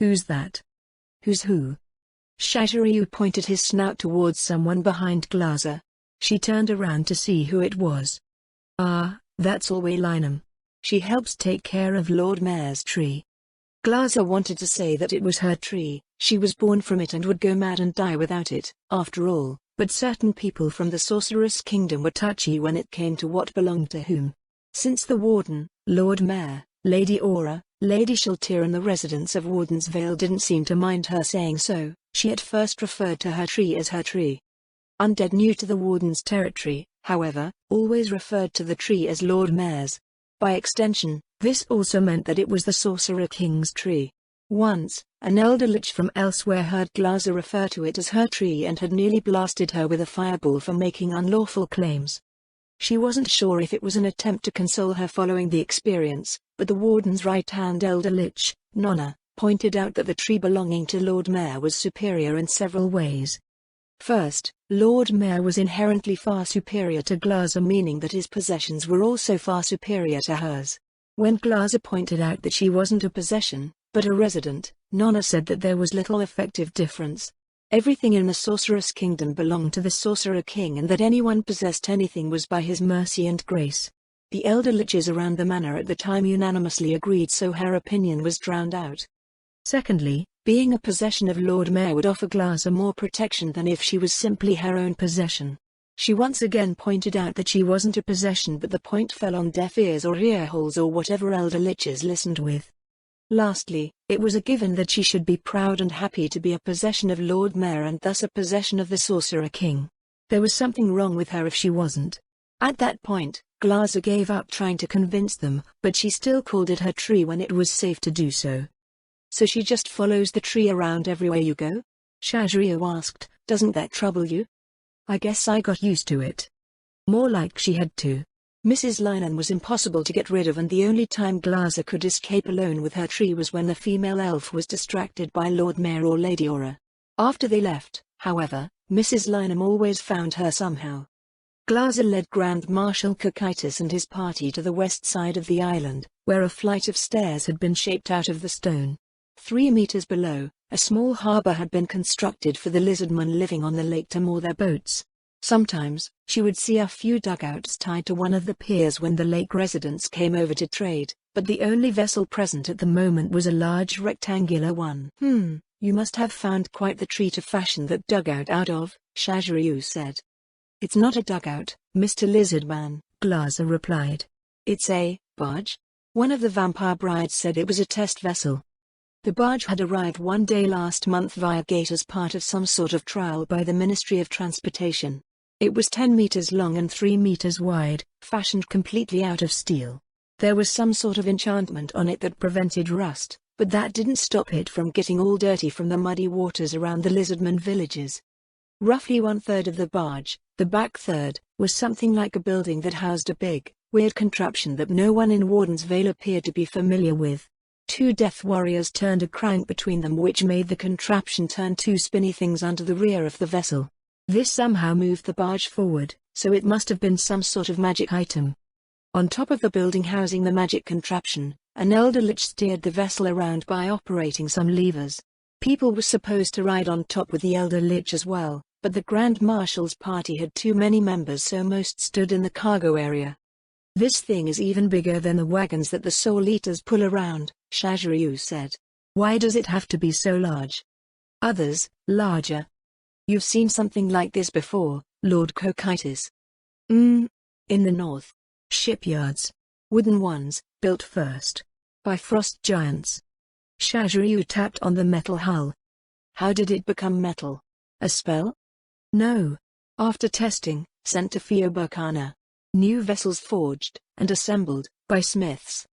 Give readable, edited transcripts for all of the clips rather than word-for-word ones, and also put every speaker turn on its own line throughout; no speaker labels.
Who's that? Who's who? Shaziryu pointed his snout towards someone behind Glaza. She turned around to see who it was. Ah, that's Alwaylinum. She helps take care of Lord Mayor's tree. Glaza wanted to say that it was her tree, she was born from it and would go mad and die without it, after all, but certain people from the Sorceress Kingdom were touchy when it came to what belonged to whom. Since the Warden, Lord Mayor, Lady Aura, Lady Shaltir and the residents of Warden's Vale didn't seem to mind her saying so, she at first referred to her tree as her tree. Undead new to the Warden's territory, however, always referred to the tree as Lord Mayor's. By extension, this also meant that it was the Sorcerer King's tree. Once, an elder lich from elsewhere heard Glaza refer to it as her tree and had nearly blasted her with a fireball for making unlawful claims. She wasn't sure if it was an attempt to console her following the experience, but the Warden's right-hand elder lich, Nonna, pointed out that the tree belonging to Lord Mayor was superior in several ways. First, Lord Mayor was inherently far superior to Glaza, meaning that his possessions were also far superior to hers. When Glaza pointed out that she wasn't a possession, but a resident, Nonna said that there was little effective difference. Everything in the Sorceress Kingdom belonged to the Sorcerer King and that anyone possessed anything was by his mercy and grace. The elder liches around the manor at the time unanimously agreed, so her opinion was drowned out. Secondly, being a possession of Lord Mayor would offer Glaza more protection than if she was simply her own possession. She once again pointed out that she wasn't a possession, but the point fell on deaf ears or ear holes or whatever elder liches listened with. Lastly, it was a given that she should be proud and happy to be a possession of Lord Mayor and thus a possession of the Sorcerer King. There was something wrong with her if she wasn't. At that point, Glaza gave up trying to convince them, but she still called it her tree when it was safe to do so. So she just follows the tree around everywhere you go? Shaziryu asked, doesn't that trouble you? I guess I got used to it. More like she had to. Mrs. Linen was impossible to get rid of, and the only time Glaza could escape alone with her tree was when the female elf was distracted by Lord Mayor or Lady Aura. After they left, however, Mrs. Linen always found her somehow. Glaza led Grand Marshal Cocytus and his party to the west side of the island, where a flight of stairs had been shaped out of the stone. 3 meters below, a small harbor had been constructed for the lizardmen living on the lake to moor their boats. Sometimes, she would see a few dugouts tied to one of the piers when the lake residents came over to trade, but the only vessel present at the moment was a large rectangular one. You must have found quite the tree to fashion that dugout out of, Shaziryu said. It's not a dugout, Mr. Lizardman, Glaza replied. It's a barge? One of the vampire brides said it was a test vessel. The barge had arrived one day last month via gate as part of some sort of trial by the Ministry of Transportation. It was 10 meters long and 3 meters wide, fashioned completely out of steel. There was some sort of enchantment on it that prevented rust, but that didn't stop it from getting all dirty from the muddy waters around the Lizardman villages. Roughly 1/3 of the barge, the back third, was something like a building that housed a big, weird contraption that no one in Warden's Vale appeared to be familiar with. 2 death warriors turned a crank between them, which made the contraption turn 2 spinny things under the rear of the vessel. This somehow moved the barge forward, so it must have been some sort of magic item. On top of the building housing the magic contraption, an elder lich steered the vessel around by operating some levers. People were supposed to ride on top with the elder lich as well, but the Grand Marshal's party had too many members, so most stood in the cargo area. This thing is even bigger than the wagons that the Soul Eaters pull around, Shaziryu said. Why does it have to be so large? Others, larger. You've seen something like this before, Lord Cocytus. In the north. Shipyards. Wooden ones, built first. By frost giants. Shaziryu tapped on the metal hull. How did it become metal? A spell? No. After testing, sent to Fioburkana. New vessels forged, and assembled, by smiths.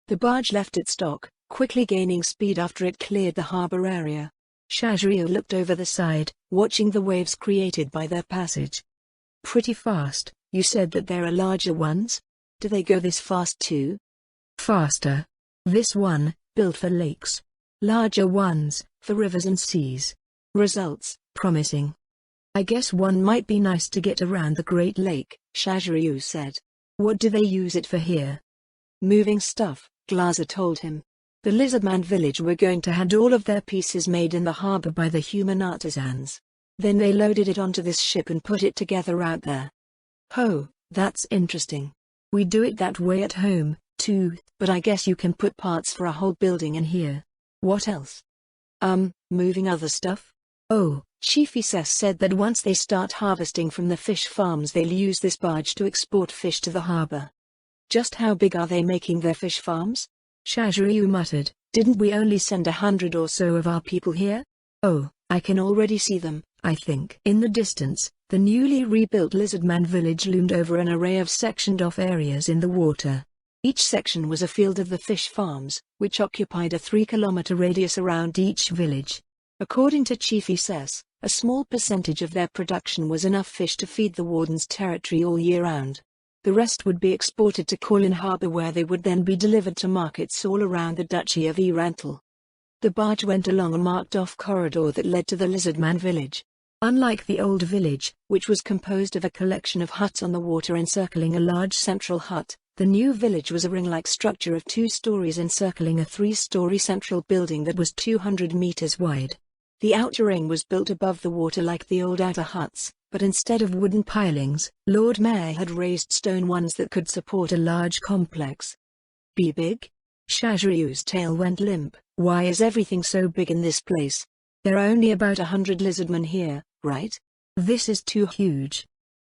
The barge left its dock, quickly gaining speed after it cleared the harbor area. Shaziryu looked over the side, watching the waves created by their passage. Pretty fast. You said that there are larger ones? Do they go this fast too? Faster. This one, built for lakes. Larger ones, for rivers and seas. Results, promising. I guess one might be nice to get around the Great Lake, Shaziryu said. What do they use it for here? Moving stuff, Glaza told him. The Lizardman village were going to had all of their pieces made in the harbor by the human artisans. Then they loaded it onto this ship and put it together out there. Oh, that's interesting. We do it that way at home, too, but I guess you can put parts for a whole building in here. What else? Moving other stuff? Oh, Chief Issess said that once they start harvesting from the fish farms they'll use this barge to export fish to the harbor. Just how big are they making their fish farms? Shaziryu muttered, didn't we only send 100 or so of our people here? Oh, I can already see them, I think. In the distance, the newly rebuilt Lizardman village loomed over an array of sectioned-off areas in the water. Each section was a field of the fish farms, which occupied a 3-kilometer radius around each village. According to Chief Issess, a small percentage of their production was enough fish to feed the warden's territory all year round. The rest would be exported to Kowloon Harbor where they would then be delivered to markets all around the Duchy of Erantal. The barge went along a marked-off corridor that led to the Lizardman village. Unlike the old village, which was composed of a collection of huts on the water encircling a large central hut, the new village was a ring-like structure of 2 stories encircling a 3-story central building that was 200 meters wide. The outer ring was built above the water like the old outer huts, but instead of wooden pilings, Lord Mayor had raised stone ones that could support a large complex. Be big? Shaziryu's tail went limp. Why is everything so big in this place? There are only about 100 lizardmen here, right? This is too huge.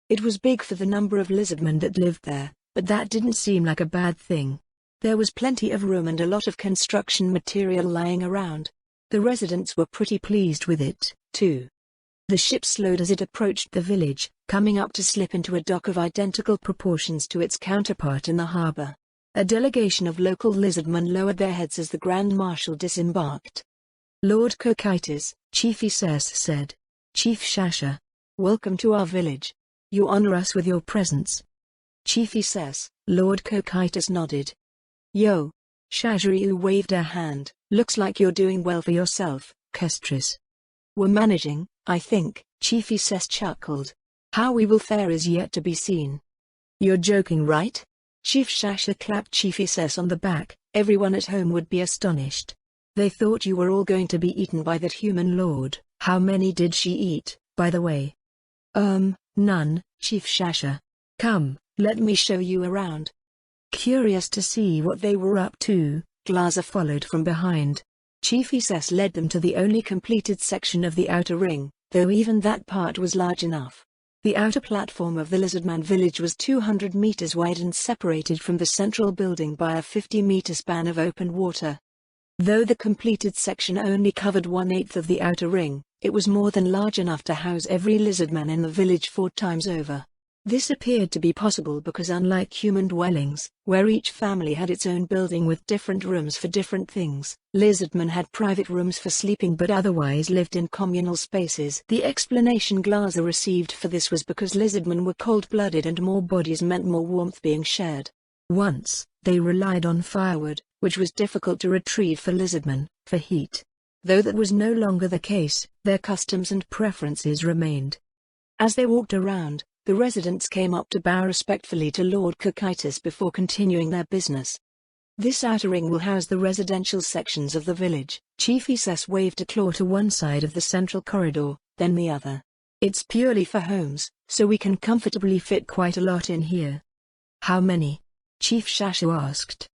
It was big for the number of lizardmen that lived there, but that didn't seem like a bad thing. There was plenty of room and a lot of construction material lying around. The residents were pretty pleased with it, too. The ship slowed as it approached the village, coming up to slip into a dock of identical proportions to its counterpart in the harbor. A delegation of local lizardmen lowered their heads as the Grand Marshal disembarked. Lord Cocytus, Chief Issess said. Chief Shasha. Welcome to our village. You honor us with your presence. Chief Issess, Lord Cocytus nodded. Yo. Shaziryu waved her hand. Looks like you're doing well for yourself, Kestris. We're managing, I think, Chief Issess chuckled. How we will fare is yet to be seen. You're joking, right? Chief Shasha clapped Chief Issess on the back. Everyone at home would be astonished. They thought you were all going to be eaten by that human lord. How many did she eat, by the way? None, Chief Shasha. Come, let me show you around. Curious to see what they were up to, Glaza followed from behind. Chief Issess led them to the only completed section of the outer ring, though even that part was large enough. The outer platform of the Lizardman village was 200 meters wide and separated from the central building by a 50-meter span of open water. Though the completed section only covered 1/8 of the outer ring, it was more than large enough to house every lizardman in the village 4 times over. This appeared to be possible because unlike human dwellings, where each family had its own building with different rooms for different things, lizardmen had private rooms for sleeping but otherwise lived in communal spaces. The explanation Glaza received for this was because lizardmen were cold-blooded and more bodies meant more warmth being shared. Once, they relied on firewood, which was difficult to retrieve for lizardmen, for heat. Though that was no longer the case, their customs and preferences remained. As they walked around, the residents came up to bow respectfully to Lord Cocytus before continuing their business. This outer ring will house the residential sections of the village. Chief Issess waved a claw to one side of the central corridor, then the other. It's purely for homes, so we can comfortably fit quite a lot in here. How many? Chief Shasha asked.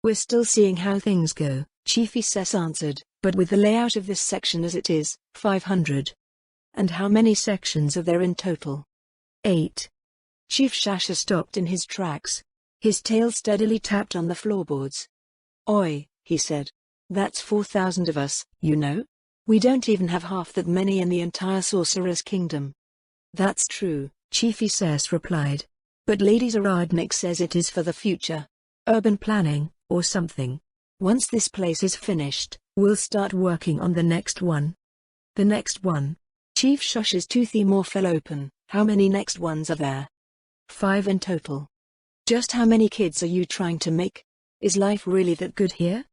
We're still seeing how things go, Chief Issess answered, but with the layout of this section as it is, 500. And how many sections are there in total? 8. Chief Shasha stopped in his tracks. His tail steadily tapped on the floorboards. Oi, he said. That's 4,000 of us, you know? We don't even have half that many in the entire Sorcerer's Kingdom. That's true, Chief Issess replied. But Lady Zaradnik says it is for the future. Urban planning, or something. Once this place is finished, we'll start working on the next one. The next one? Chief Shasha's toothy maw fell open. How many next ones are there? 5 in total. Just how many kids are you trying to make? Is life really that good here?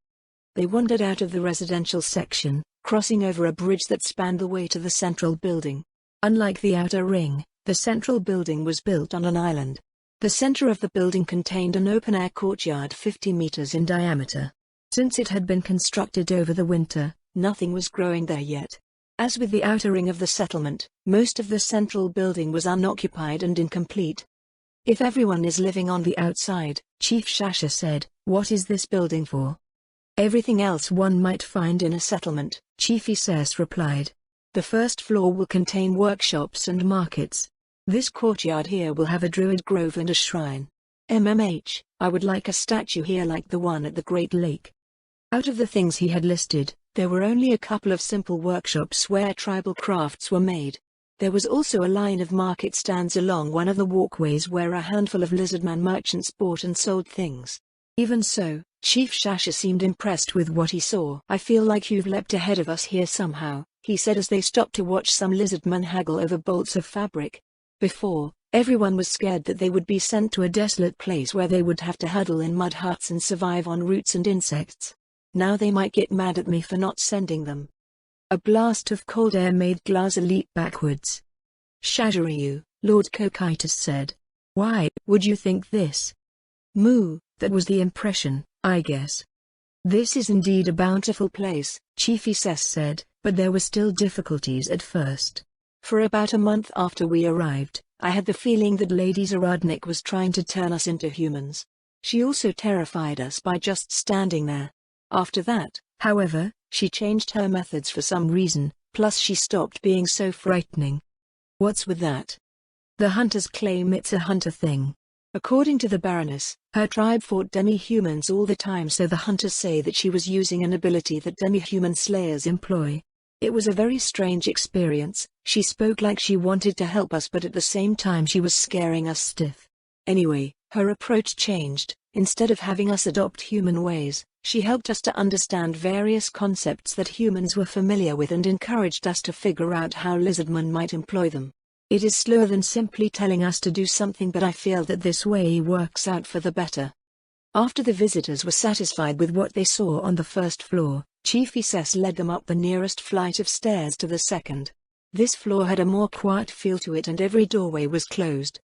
They wandered out of the residential section, crossing over a bridge that spanned the way to the central building. Unlike the outer ring, the central building was built on an island. The center of the building contained an open-air courtyard 50 meters in diameter. Since it had been constructed over the winter, nothing was growing there yet. As with the outer ring of the settlement, most of the central building was unoccupied and incomplete. If everyone is living on the outside, Chief Shasha said, what is this building for? Everything else one might find in a settlement, Chief Ises replied. The first floor will contain workshops and markets. This courtyard here will have a druid grove and a shrine. I would like a statue here like the one at the Great Lake. Out of the things he had listed, there were only a couple of simple workshops where tribal crafts were made. There was also a line of market stands along one of the walkways where a handful of Lizardman merchants bought and sold things. Even so, Chief Shasha seemed impressed with what he saw. I feel like you've leapt ahead of us here somehow, he said as they stopped to watch some Lizardmen haggle over bolts of fabric. Before, everyone was scared that they would be sent to a desolate place where they would have to huddle in mud huts and survive on roots and insects. Now they might get mad at me for not sending them. A blast of cold air made Glaza leap backwards. Shazariu, Lord Cocytus said. Why would you think this? Moo, that was the impression, I guess. This is indeed a bountiful place, Chief Ises said, but there were still difficulties at first. For about a month after we arrived, I had the feeling that Lady Zaradnik was trying to turn us into humans. She also terrified us by just standing there. After that, however, she changed her methods for some reason, plus she stopped being so frightening. What's with that? The hunters claim it's a hunter thing. According to the Baroness, her tribe fought demi-humans all the time, so the hunters say that she was using an ability that demi-human slayers employ. It was a very strange experience. She spoke like she wanted to help us, but at the same time she was scaring us stiff. Anyway, her approach changed. Instead of having us adopt human ways, she helped us to understand various concepts that humans were familiar with and encouraged us to figure out how Lizardman might employ them. It is slower than simply telling us to do something, but I feel that this way works out for the better. After the visitors were satisfied with what they saw on the first floor, Chief Ises led them up the nearest flight of stairs to the second. This floor had a more quiet feel to it and every doorway was closed.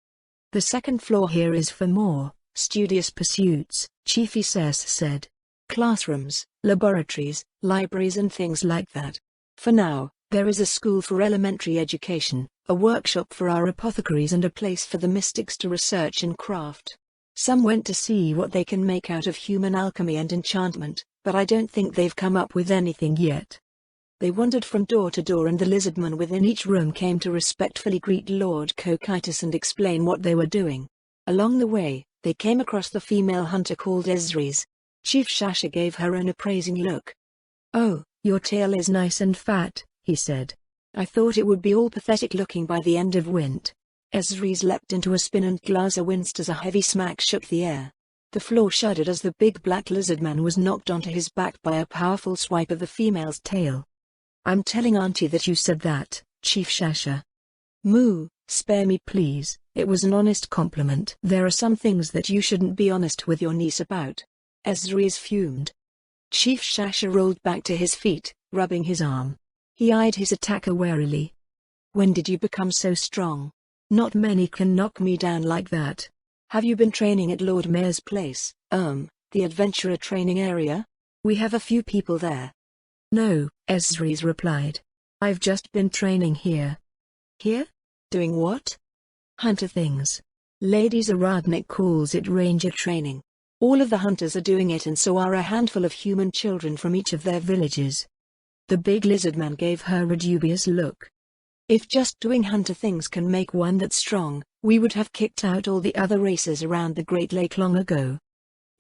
The second floor here is for more studious pursuits, Chief Ises said. Classrooms, laboratories, libraries and things like that. For now, there is a school for elementary education, a workshop for our apothecaries and a place for the mystics to research and craft. Some went to see what they can make out of human alchemy and enchantment, but I don't think they've come up with anything yet. They wandered from door to door and the Lizardmen within each room came to respectfully greet Lord Cocytus and explain what they were doing. Along the way, they came across the female hunter called Ezri's. Chief Shasha gave her an appraising look. Oh, your tail is nice and fat, he said. I thought it would be all pathetic looking by the end of Wint. Ezri's leapt into a spin and Glaza winced as a heavy smack shook the air. The floor shuddered as the big black Lizardman was knocked onto his back by a powerful swipe of the female's tail. I'm telling Auntie that you said that, Chief Shasha. Moo, spare me please, it was an honest compliment. There are some things that you shouldn't be honest with your niece about. Ezri's fumed. Chief Shasha rolled back to his feet, rubbing his arm. He eyed his attacker warily. When did you become so strong? Not many can knock me down like that. Have you been training at Lord Mayor's place, the adventurer training area? We have a few people there. No, Ezri's replied. I've just been training here. Here? Doing what? Hunter things. Lady Zaradnik calls it ranger training. All of the hunters are doing it and so are a handful of human children from each of their villages. The big Lizardman gave her a dubious look. If just doing hunter things can make one that strong, we would have kicked out all the other races around the Great Lake long ago.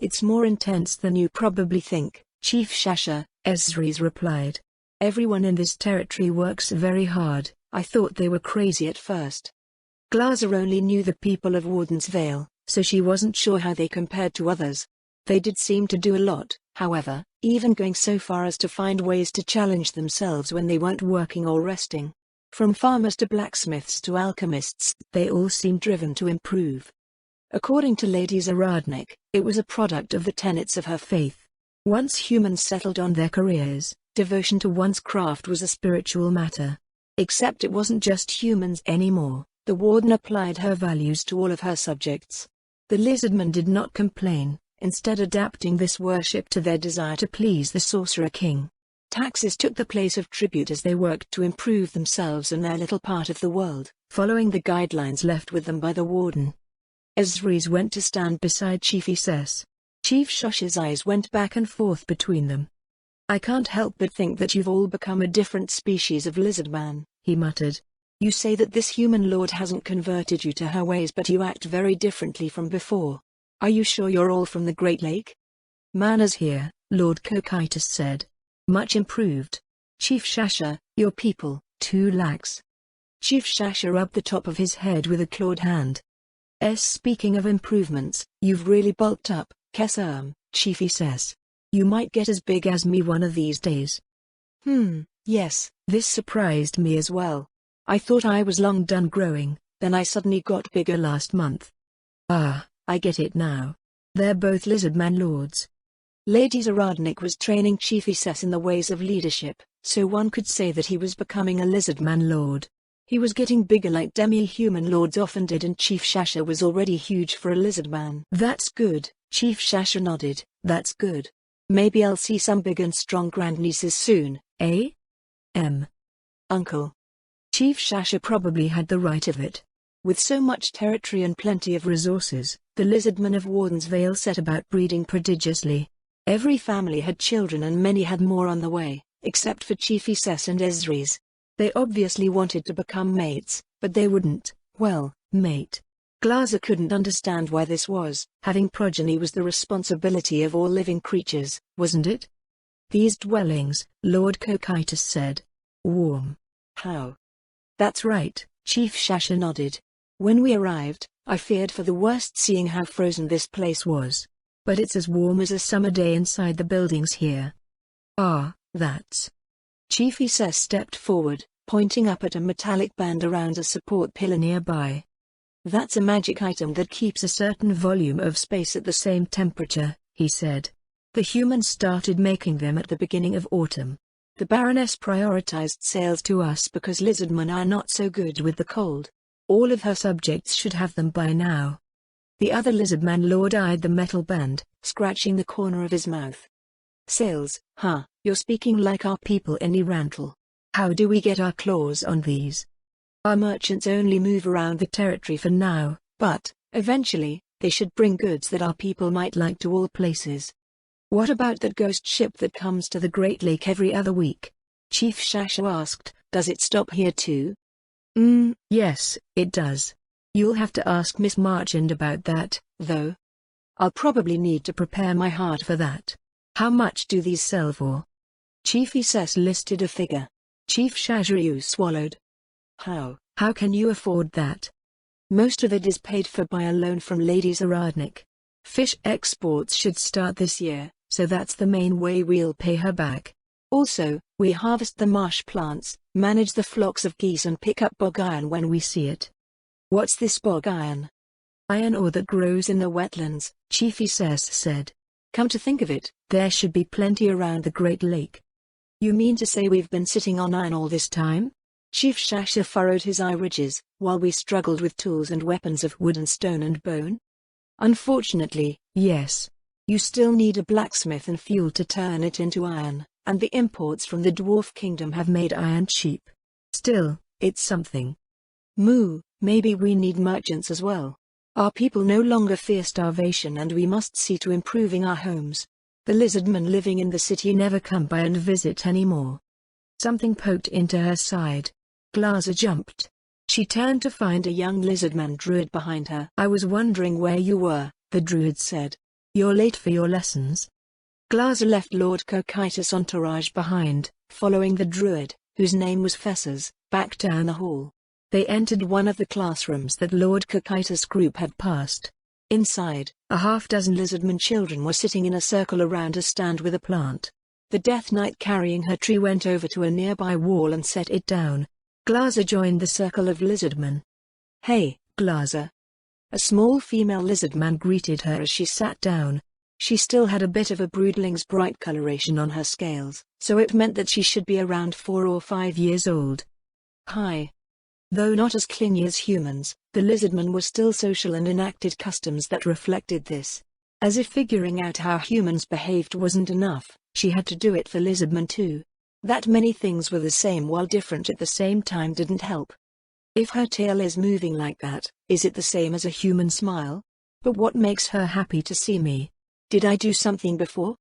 It's more intense than you probably think, Chief Shasha, Ezri's replied. Everyone in this territory works very hard. I thought they were crazy at first. Glaza only knew the people of Warden's Vale, so she wasn't sure how they compared to others. They did seem to do a lot, however, even going so far as to find ways to challenge themselves when they weren't working or resting. From farmers to blacksmiths to alchemists, they all seemed driven to improve. According to Lady Zaradnik, it was a product of the tenets of her faith. Once humans settled on their careers, devotion to one's craft was a spiritual matter. Except it wasn't just humans anymore, the warden applied her values to all of her subjects. The Lizardman did not complain. instead adapting this worship to their desire to please the Sorcerer King. Taxes took the place of tribute as they worked to improve themselves and their little part of the world, following the guidelines left with them by the warden. Ezri's went to stand beside Chief Issess. Chief Shush's eyes went back and forth between them. "I can't help but think that you've all become a different species of Lizardman," he muttered. "You say that this human lord hasn't converted you to her ways, but you act very differently from before. Are you sure you're all from the Great Lake?" "Manners here," Lord Cocytus said. "Much improved. Chief Shasha, your people, too lax." Chief Shasha rubbed the top of his head with a clawed hand. Speaking of improvements, you've really bulked up, Kesarm," Chief Issess. "You might get as big as me one of these days." Yes, this surprised me as well. I thought I was long done growing, then I suddenly got bigger last month." "Ah, I get it now. They're both Lizardman lords." Lady Zaradnik was training Chief Issess in the ways of leadership, so one could say that he was becoming a Lizardman lord. He was getting bigger like demi-human lords often did, and Chief Shasha was already huge for a Lizardman. "That's good," Chief Shasha nodded. "That's good. Maybe I'll see some big and strong grandnieces soon, eh? Uncle." Chief Shasha probably had the right of it. With so much territory and plenty of resources, the Lizardmen of Warden's Vale set about breeding prodigiously. Every family had children and many had more on the way, except for Chief Issess and Ezri's. They obviously wanted to become mates, but they wouldn't, mate. Glaza couldn't understand why this was. Having progeny was the responsibility of all living creatures, wasn't it? "These dwellings," Lord Cocytus said. "Warm." "How?" "That's right," Chief Shasha nodded. "When we arrived, I feared for the worst, seeing how frozen this place was. But it's as warm as a summer day inside the buildings here." "Ah, that's..." Chief Issess stepped forward, pointing up at a metallic band around a support pillar nearby. "That's a magic item that keeps a certain volume of space at the same temperature," he said. "The humans started making them at the beginning of autumn. The Baroness prioritized sales to us because Lizardmen are not so good with the cold. All of her subjects should have them by now." The other Lizardman lord eyed the metal band, scratching the corner of his mouth. "Sales, huh? You're speaking like our people in Irantal. How do we get our claws on these? Our merchants only move around the territory for now, but, eventually, they should bring goods that our people might like to all places." "What about that ghost ship that comes to the Great Lake every other week?" Chief Shasha asked. "Does it stop here too?" Yes, it does. You'll have to ask Miss Marchand about that, though. I'll probably need to prepare my heart for that. How much do these sell for?" Chief Issess listed a figure. Chief Shasha swallowed. How can you afford that?" "Most of it is paid for by a loan from Lady Zaradnik. Fish exports should start this year, so that's the main way we'll pay her back. Also, we harvest the marsh plants, manage the flocks of geese and pick up bog iron when we see it." "What's this bog iron?" "Iron ore that grows in the wetlands," Chief Issess said. "Come to think of it, there should be plenty around the Great Lake." "You mean to say we've been sitting on iron all this time?" Chief Shasha furrowed his eye ridges, "while we struggled with tools and weapons of wood and stone and bone?" "Unfortunately, yes. You still need a blacksmith and fuel to turn it into iron, and the imports from the Dwarf Kingdom have made iron cheap. Still, it's something." Maybe we need merchants as well. Our people no longer fear starvation and we must see to improving our homes. The Lizardmen living in the city never come by and visit anymore." Something poked into her side. Glaza jumped. She turned to find a young Lizardman druid behind her. "I was wondering where you were," the druid said. "You're late for your lessons." Glaza left Lord Cocytus' entourage behind, following the druid, whose name was Fessers, back down the hall. They entered one of the classrooms that Lord Cocytus' group had passed. Inside, a half-dozen Lizardman children were sitting in a circle around a stand with a plant. The Death Knight carrying her tree went over to a nearby wall and set it down. Glaza joined the circle of Lizardmen. "Hey, Glaza." A small female Lizardman greeted her as she sat down. She still had a bit of a broodling's bright coloration on her scales, so it meant that she should be around 4 or 5 years old. "Hi." Though not as clingy as humans, the Lizardmen were still social and enacted customs that reflected this. As if figuring out how humans behaved wasn't enough, she had to do it for Lizardman too. That many things were the same while different at the same time didn't help. If her tail is moving like that, is it the same as a human smile? But what makes her happy to see me? Did I do something before?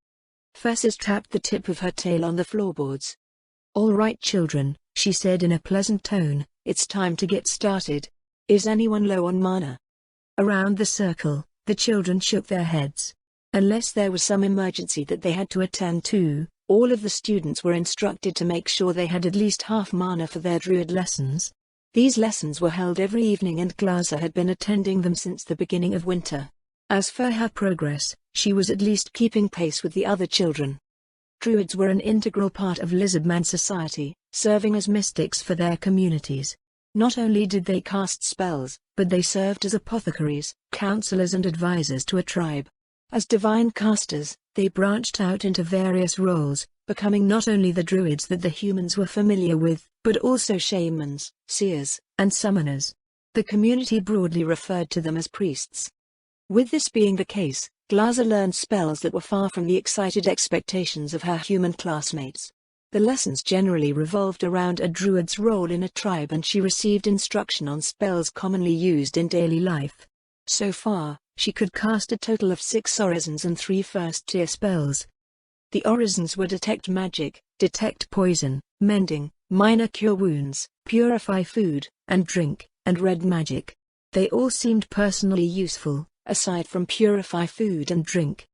Fessus tapped the tip of her tail on the floorboards. "All right, children," she said in a pleasant tone, "it's time to get started. Is anyone low on mana?" Around the circle, the children shook their heads. Unless there was some emergency that they had to attend to, all of the students were instructed to make sure they had at least half mana for their druid lessons. These lessons were held every evening and Glaza had been attending them since the beginning of winter. As for her progress, she was at least keeping pace with the other children. Druids were an integral part of Lizardman society, serving as mystics for their communities. Not only did they cast spells, but they served as apothecaries, counselors and advisors to a tribe. As divine casters, they branched out into various roles, becoming not only the druids that the humans were familiar with, but also shamans, seers, and summoners. The community broadly referred to them as priests. With this being the case, Glaza learned spells that were far from the excited expectations of her human classmates. The lessons generally revolved around a druid's role in a tribe and she received instruction on spells commonly used in daily life. So far, she could cast a total of 6 orisons and 3 first-tier spells. The orisons were Detect Magic, Detect Poison, Mending, Minor Cure Wounds, Purify Food and Drink, and Red Magic. They all seemed personally useful, aside from Purify Food and Drink.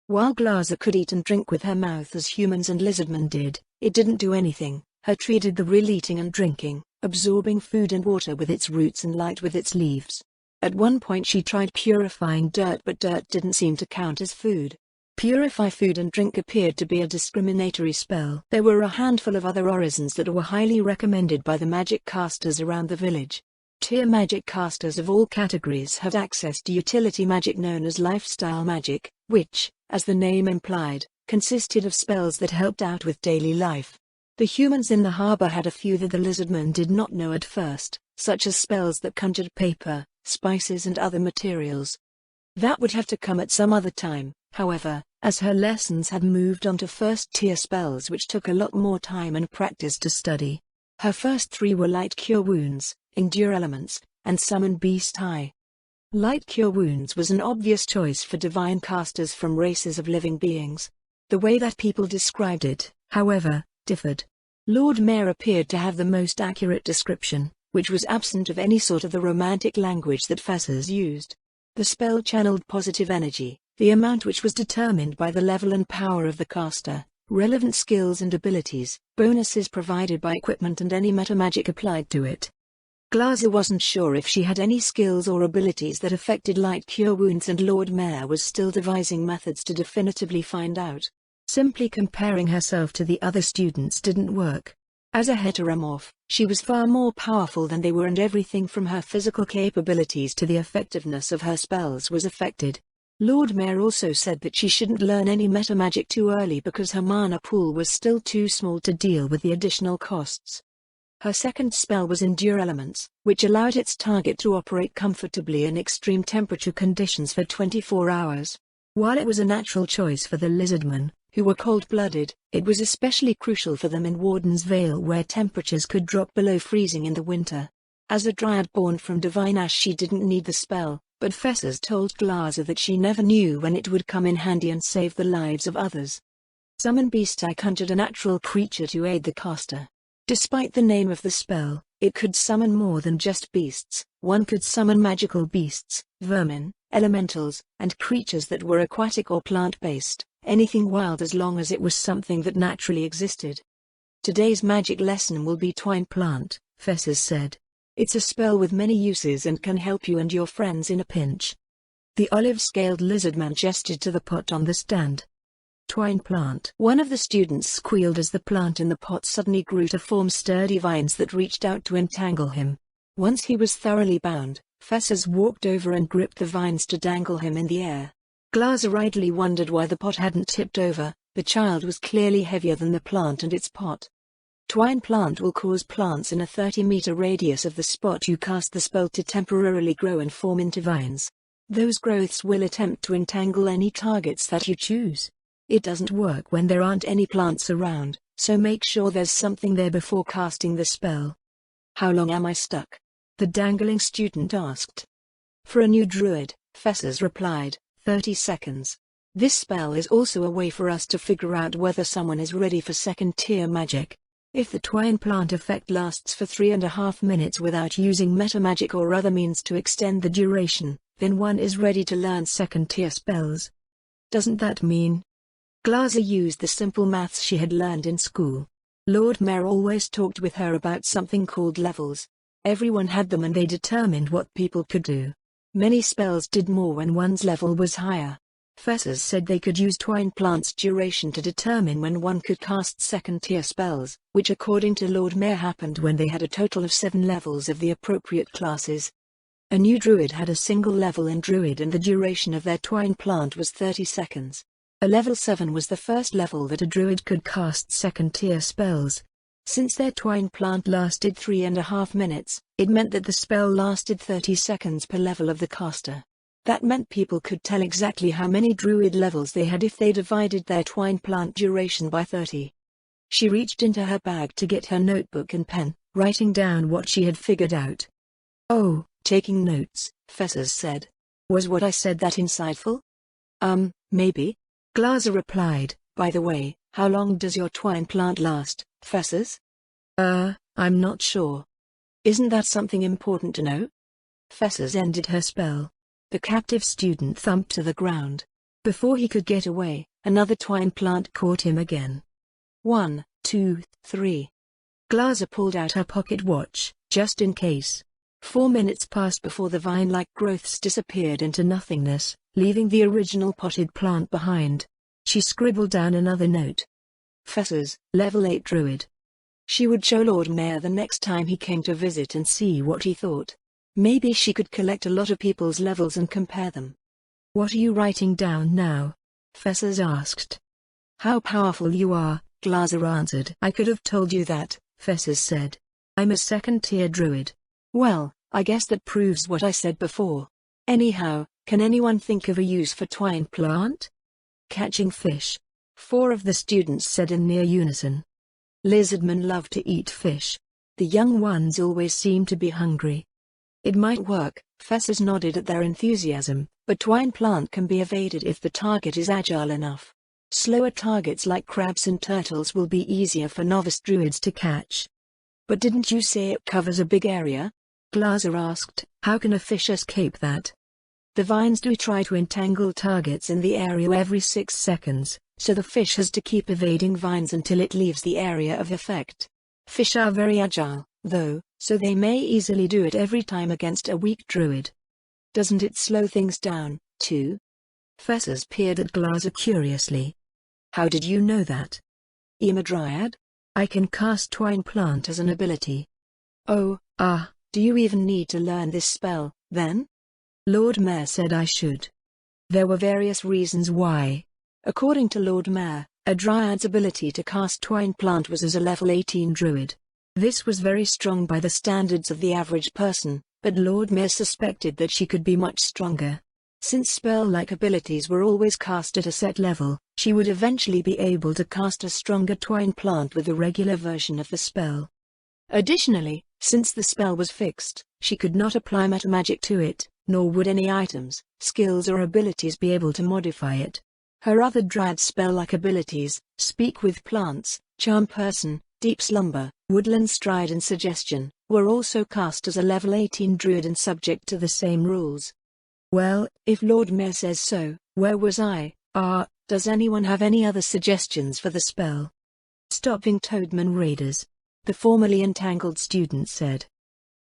While Glaza could eat and drink with her mouth as humans and Lizardmen did, it didn't do anything. Her tree did the real eating and drinking, absorbing food and water with its roots and light with its leaves. At one point she tried purifying dirt, but dirt didn't seem to count as food. Purify Food and Drink appeared to be a discriminatory spell. There were a handful of other orisons that were highly recommended by the magic casters around the village. Tier magic casters of all categories had access to utility magic known as lifestyle magic, which, as the name implied, consisted of spells that helped out with daily life. The humans in the harbor had a few that the Lizardmen did not know at first, such as spells that conjured paper, spices and other materials. That would have to come at some other time, however, as her lessons had moved on to first-tier spells which took a lot more time and practice to study. Her first 3 were Light Cure Wounds, Endure Elements, and Summon Beast High. Light Cure Wounds was an obvious choice for divine casters from races of living beings. The way that people described it, however, differed. Lord Mayor appeared to have the most accurate description, which was absent of any sort of the romantic language that Fessus used. The spell channeled positive energy, the amount which was determined by the level and power of the caster, relevant skills and abilities, bonuses provided by equipment and any metamagic applied to it. Glaza wasn't sure if she had any skills or abilities that affected Light Cure Wounds, and Lord Mayor was still devising methods to definitively find out. Simply comparing herself to the other students didn't work. As a heteromorph, she was far more powerful than they were, and everything from her physical capabilities to the effectiveness of her spells was affected. Lord Mayor also said that she shouldn't learn any metamagic too early because her mana pool was still too small to deal with the additional costs. Her second spell was Endure Elements, which allowed its target to operate comfortably in extreme temperature conditions for 24 hours. While it was a natural choice for the Lizardmen, who were cold-blooded, it was especially crucial for them in Warden's Vale where temperatures could drop below freezing in the winter. As a dryad born from divine ash she didn't need the spell, but Fessus told Glaza that she never knew when it would come in handy and save the lives of others. Summon Beast Eye conjured a natural creature to aid the caster. Despite the name of the spell, it could summon more than just beasts. One could summon magical beasts, vermin, elementals, and creatures that were aquatic or plant-based, anything wild as long as it was something that naturally existed. Today's magic lesson will be Twine Plant, Fessus said. It's a spell with many uses and can help you and your friends in a pinch. The olive-scaled Lizardman gestured to the pot on the stand. Twine Plant. One of the students squealed as the plant in the pot suddenly grew to form sturdy vines that reached out to entangle him. Once he was thoroughly bound, Fessus walked over and gripped the vines to dangle him in the air. Glaza idly wondered why the pot hadn't tipped over. The child was clearly heavier than the plant and its pot. Twine Plant will cause plants in a 30-meter radius of the spot you cast the spell to temporarily grow and form into vines. Those growths will attempt to entangle any targets that you choose. It doesn't work when there aren't any plants around, so make sure there's something there before casting the spell. How long am I stuck? The dangling student asked. For a new druid, Fessers replied, 30 seconds. This spell is also a way for us to figure out whether someone is ready for second-tier magic. If the twine plant effect lasts for 3.5 minutes without using metamagic or other means to extend the duration, then one is ready to learn second-tier spells. Doesn't that mean? Glaza used the simple maths she had learned in school. Lord Mayor always talked with her about something called levels. Everyone had them and they determined what people could do. Many spells did more when one's level was higher. Fessers said they could use twine plant's duration to determine when one could cast second-tier spells, which according to Lord Mayor happened when they had a total of 7 levels of the appropriate classes. A new druid had a single level in druid and the duration of their twine plant was 30 seconds. A level 7 was the first level that a druid could cast second-tier spells. Since their twine plant lasted 3.5 minutes, it meant that the spell lasted 30 seconds per level of the caster. That meant people could tell exactly how many druid levels they had if they divided their twine plant duration by 30. She reached into her bag to get her notebook and pen, writing down what she had figured out. Oh, taking notes, Fessers said. Was what I said that insightful? Maybe. Glaza replied, by the way, how long does your twine plant last, Fessers? I'm not sure. Isn't that something important to know? Fessers ended her spell. The captive student thumped to the ground. Before he could get away, another twine plant caught him again. 1, 2, 3. Glaza pulled out her pocket watch, just in case. 4 minutes passed before the vine-like growths disappeared into nothingness, leaving the original potted plant behind. She scribbled down another note. Fessers, level 8 druid. She would show Lord Mayor the next time he came to visit and see what he thought. Maybe she could collect a lot of people's levels and compare them. What are you writing down now? Fessers asked. How powerful you are, Glaza answered. I could have told you that, Fessers said. I'm a second-tier druid. Well, I guess that proves what I said before. Anyhow, can anyone think of a use for twine plant? Catching fish. 4 of the students said in near unison. Lizardmen love to eat fish. The young ones always seem to be hungry. It might work, Fessers nodded at their enthusiasm, but twine plant can be evaded if the target is agile enough. Slower targets like crabs and turtles will be easier for novice druids to catch. But didn't you say it covers a big area? Glaza asked. How can a fish escape that? The vines do try to entangle targets in the area every 6 seconds, so the fish has to keep evading vines until it leaves the area of effect. Fish are very agile, though, so they may easily do it every time against a weak druid. Doesn't it slow things down, too? Fessers peered at Glaza curiously. How did you know that? I'm a dryad. I can cast twine plant as an ability. Oh, do you even need to learn this spell, then? Lord Mayor said I should. There were various reasons why. According to Lord Mayor, a dryad's ability to cast twine plant was as a level 18 druid. This was very strong by the standards of the average person, but Lord Mayor suspected that she could be much stronger. Since spell-like abilities were always cast at a set level, she would eventually be able to cast a stronger twine plant with the regular version of the spell. Additionally, since the spell was fixed, she could not apply metamagic to it, nor would any items, skills or abilities be able to modify it. Her other dryad spell-like abilities, Speak with Plants, Charm Person, Deep Slumber, Woodland Stride and Suggestion, were also cast as a level 18 druid and subject to the same rules. Well, if Lord Mayor says so, where was I? Does anyone have any other suggestions for the spell? Stopping Toadman Raiders. The formerly entangled student said.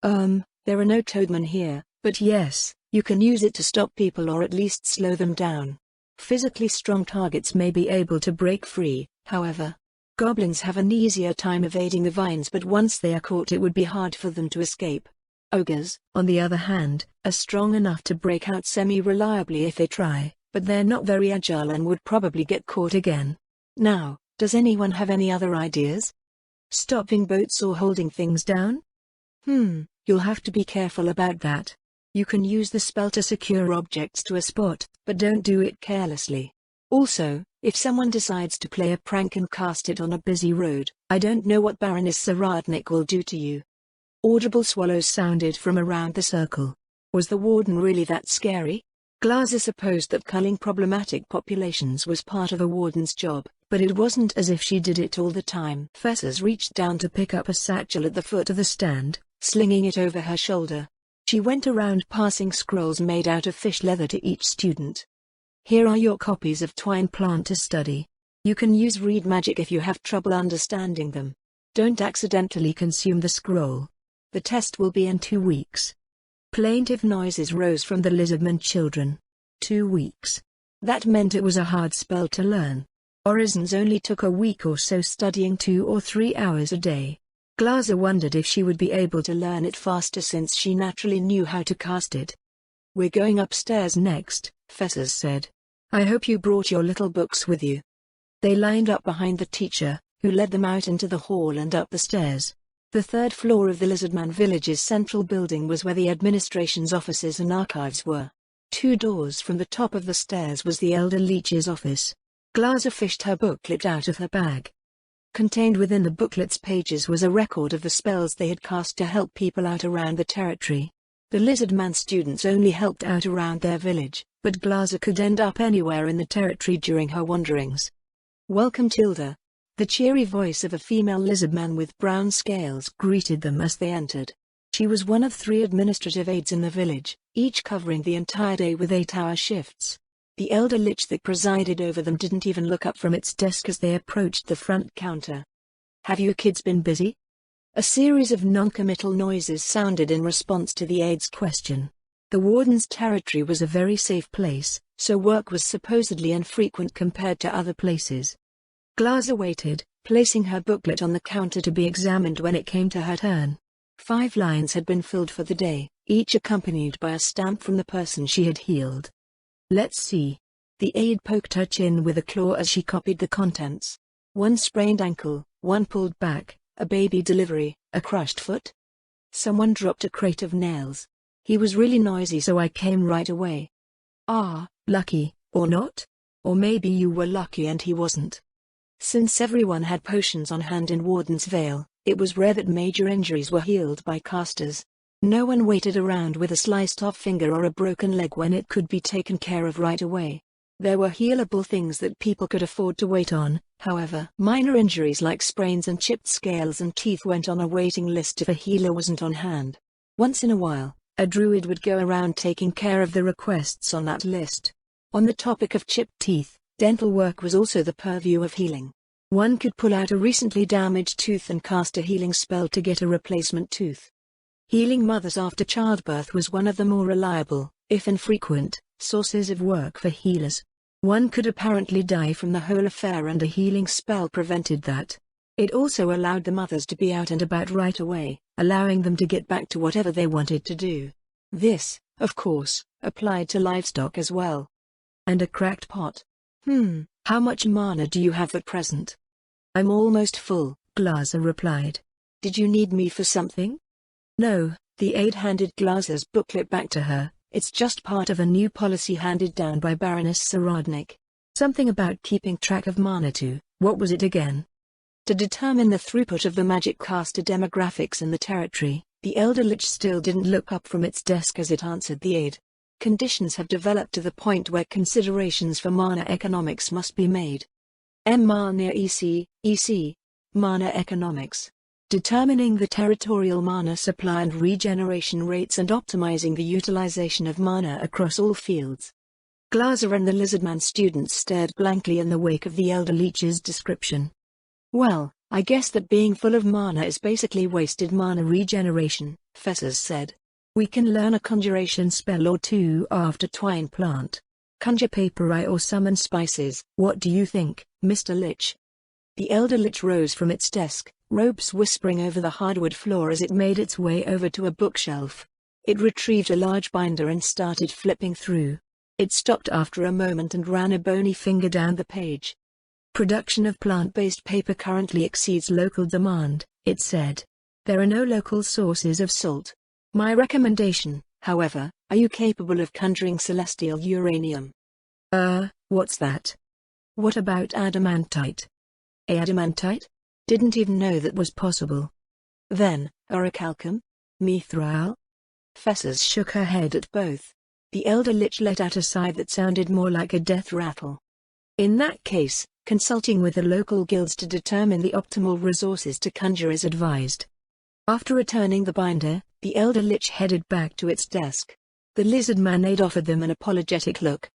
There are no Toadmen here, but yes, you can use it to stop people or at least slow them down. Physically strong targets may be able to break free, however. Goblins have an easier time evading the vines, but once they are caught it would be hard for them to escape. Ogres, on the other hand, are strong enough to break out semi-reliably if they try, but they're not very agile and would probably get caught again. Now, does anyone have any other ideas? Stopping boats or holding things down? You'll have to be careful about that. You can use the spell to secure objects to a spot, but don't do it carelessly. Also, if someone decides to play a prank and cast it on a busy road, I don't know what Baroness Saradnik will do to you. Audible swallows sounded from around the circle. Was the warden really that scary? Glaser supposed that culling problematic populations was part of a warden's job, but it wasn't as if she did it all the time. Fessers reached down to pick up a satchel at the foot of the stand, slinging it over her shoulder. She went around passing scrolls made out of fish leather to each student. Here are your copies of Twine Plant to study. You can use read magic if you have trouble understanding them. Don't accidentally consume the scroll. The test will be in 2 weeks. Plaintive noises rose from the Lizardman children. 2 weeks. That meant it was a hard spell to learn. Orisons only took a week or so studying 2 or 3 hours a day. Glaser wondered if she would be able to learn it faster since she naturally knew how to cast it. We're going upstairs next, Fessers said. I hope you brought your little books with you. They lined up behind the teacher, who led them out into the hall and up the stairs. The 3rd floor of the Lizardman village's central building was where the administration's offices and archives were. 2 doors from the top of the stairs was the Elder Leech's office. Glaser fished her booklet out of her bag. Contained within the booklet's pages was a record of the spells they had cast to help people out around the territory. The Lizardman students only helped out around their village, but Glaser could end up anywhere in the territory during her wanderings. Welcome, Tilda. The cheery voice of a female Lizardman with brown scales greeted them as they entered. She was one of 3 administrative aides in the village, each covering the entire day with 8-hour shifts. The elder lich that presided over them didn't even look up from its desk as they approached the front counter. Have you kids been busy? A series of non-committal noises sounded in response to the aide's question. The warden's territory was a very safe place, so work was supposedly infrequent compared to other places. Glaser waited, placing her booklet on the counter to be examined when it came to her turn. 5 lines had been filled for the day, each accompanied by a stamp from the person she had healed. Let's see. The aide poked her chin with a claw as she copied the contents. 1 sprained ankle, 1 pulled back, a baby delivery, a crushed foot. Someone dropped a crate of nails. He was really noisy, so I came right away. Ah, lucky, or not? Or maybe you were lucky and he wasn't. Since everyone had potions on hand in Warden's Vale, it was rare that major injuries were healed by casters. No one waited around with a sliced-off finger or a broken leg when it could be taken care of right away. There were healable things that people could afford to wait on, however. Minor injuries like sprains and chipped scales and teeth went on a waiting list if a healer wasn't on hand. Once in a while, a druid would go around taking care of the requests on that list. On the topic of chipped teeth, dental work was also the purview of healing. One could pull out a recently damaged tooth and cast a healing spell to get a replacement tooth. Healing mothers after childbirth was one of the more reliable, if infrequent, sources of work for healers. One could apparently die from the whole affair and a healing spell prevented that. It also allowed the mothers to be out and about right away, allowing them to get back to whatever they wanted to do. This, of course, applied to livestock as well. And a cracked pot. How much mana do you have at present? I'm almost full, Glaser replied. Did you need me for something? No, the aide handed Glaser's booklet back to her. It's just part of a new policy handed down by Baroness Saradnik. Something about keeping track of mana too. What was it again? To determine the throughput of the magic caster demographics in the territory, the Elder Lich still didn't look up from its desk as it answered the aide. Conditions have developed to the point where considerations for mana economics must be made. Mana EC, mana economics. Determining the territorial mana supply and regeneration rates and optimizing the utilization of mana across all fields. Glaser and the Lizardman students stared blankly in the wake of the Elder Leech's description. Well, I guess that being full of mana is basically wasted mana regeneration, Fessers said. We can learn a conjuration spell or 2 after Twine Plant. Conjure paper eye or summon spices. What do you think, Mr. Lich? The Elder Lich rose from its desk, ropes whispering over the hardwood floor as it made its way over to a bookshelf. It retrieved a large binder and started flipping through. It stopped after a moment and ran a bony finger down the page. Production of plant-based paper currently exceeds local demand, it said. There are no local sources of salt. My recommendation, However, are you capable of conjuring celestial uranium? What's that? What about adamantite? Adamantite? Didn't even know that was possible. Then, orichalcum? Mithril? Fessus shook her head at both. The elder lich let out a sigh that sounded more like a death rattle. In that case, consulting with the local guilds to determine the optimal resources to conjure is advised. After returning the binder, the elder lich headed back to its desk. The lizardman aide offered them an apologetic look.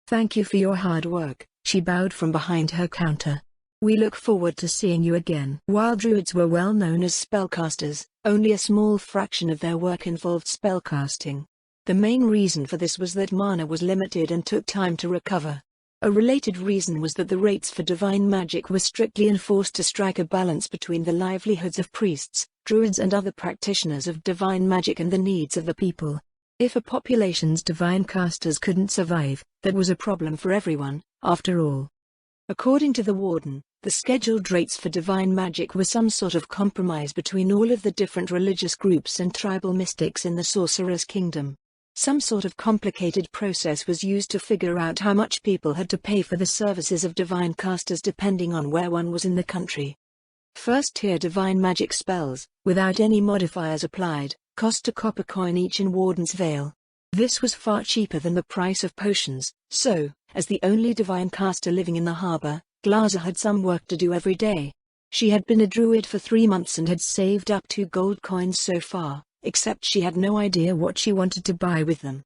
"Thank you for your hard work," she bowed from behind her counter. "We look forward to seeing you again." While druids were well known as spellcasters, only a small fraction of their work involved spellcasting. The main reason for this was that mana was limited and took time to recover. A related reason was that the rates for divine magic were strictly enforced to strike a balance between the livelihoods of priests, druids and other practitioners of divine magic and the needs of the people. If a population's divine casters couldn't survive, that was a problem for everyone, after all. According to the warden, the scheduled rates for divine magic were some sort of compromise between all of the different religious groups and tribal mystics in the Sorcerer's Kingdom. Some sort of complicated process was used to figure out how much people had to pay for the services of divine casters depending on where one was in the country. First-tier divine magic spells, without any modifiers applied, cost a copper coin each in Warden's Vale. This was far cheaper than the price of potions, so, as the only divine caster living in the harbor, Glaza had some work to do every day. She had been a druid for 3 months and had saved up 2 gold coins so far, except she had no idea what she wanted to buy with them.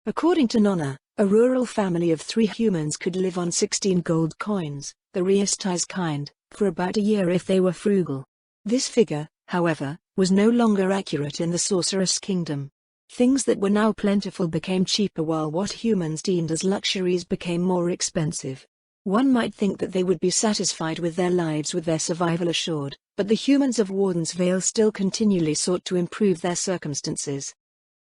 According to Nonna, a rural family of 3 humans could live on 16 gold coins, the Riesti's kind, for about a year if they were frugal. This figure, however, was no longer accurate in the Sorceress Kingdom. Things that were now plentiful became cheaper while what humans deemed as luxuries became more expensive. One might think that they would be satisfied with their lives with their survival assured, but the humans of Warden's Vale still continually sought to improve their circumstances.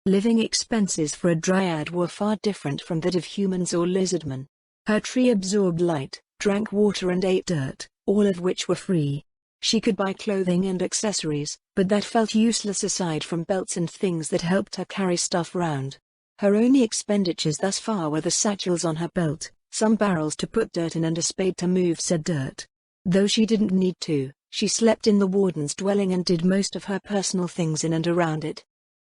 Living expenses for a dryad were far different from that of humans or lizardmen. Her tree absorbed light, drank water and ate dirt, all of which were free. She could buy clothing and accessories, but that felt useless aside from belts and things that helped her carry stuff round. Her only expenditures thus far were the satchels on her belt, some barrels to put dirt in and a spade to move said dirt. Though she didn't need to, she slept in the warden's dwelling and did most of her personal things in and around it.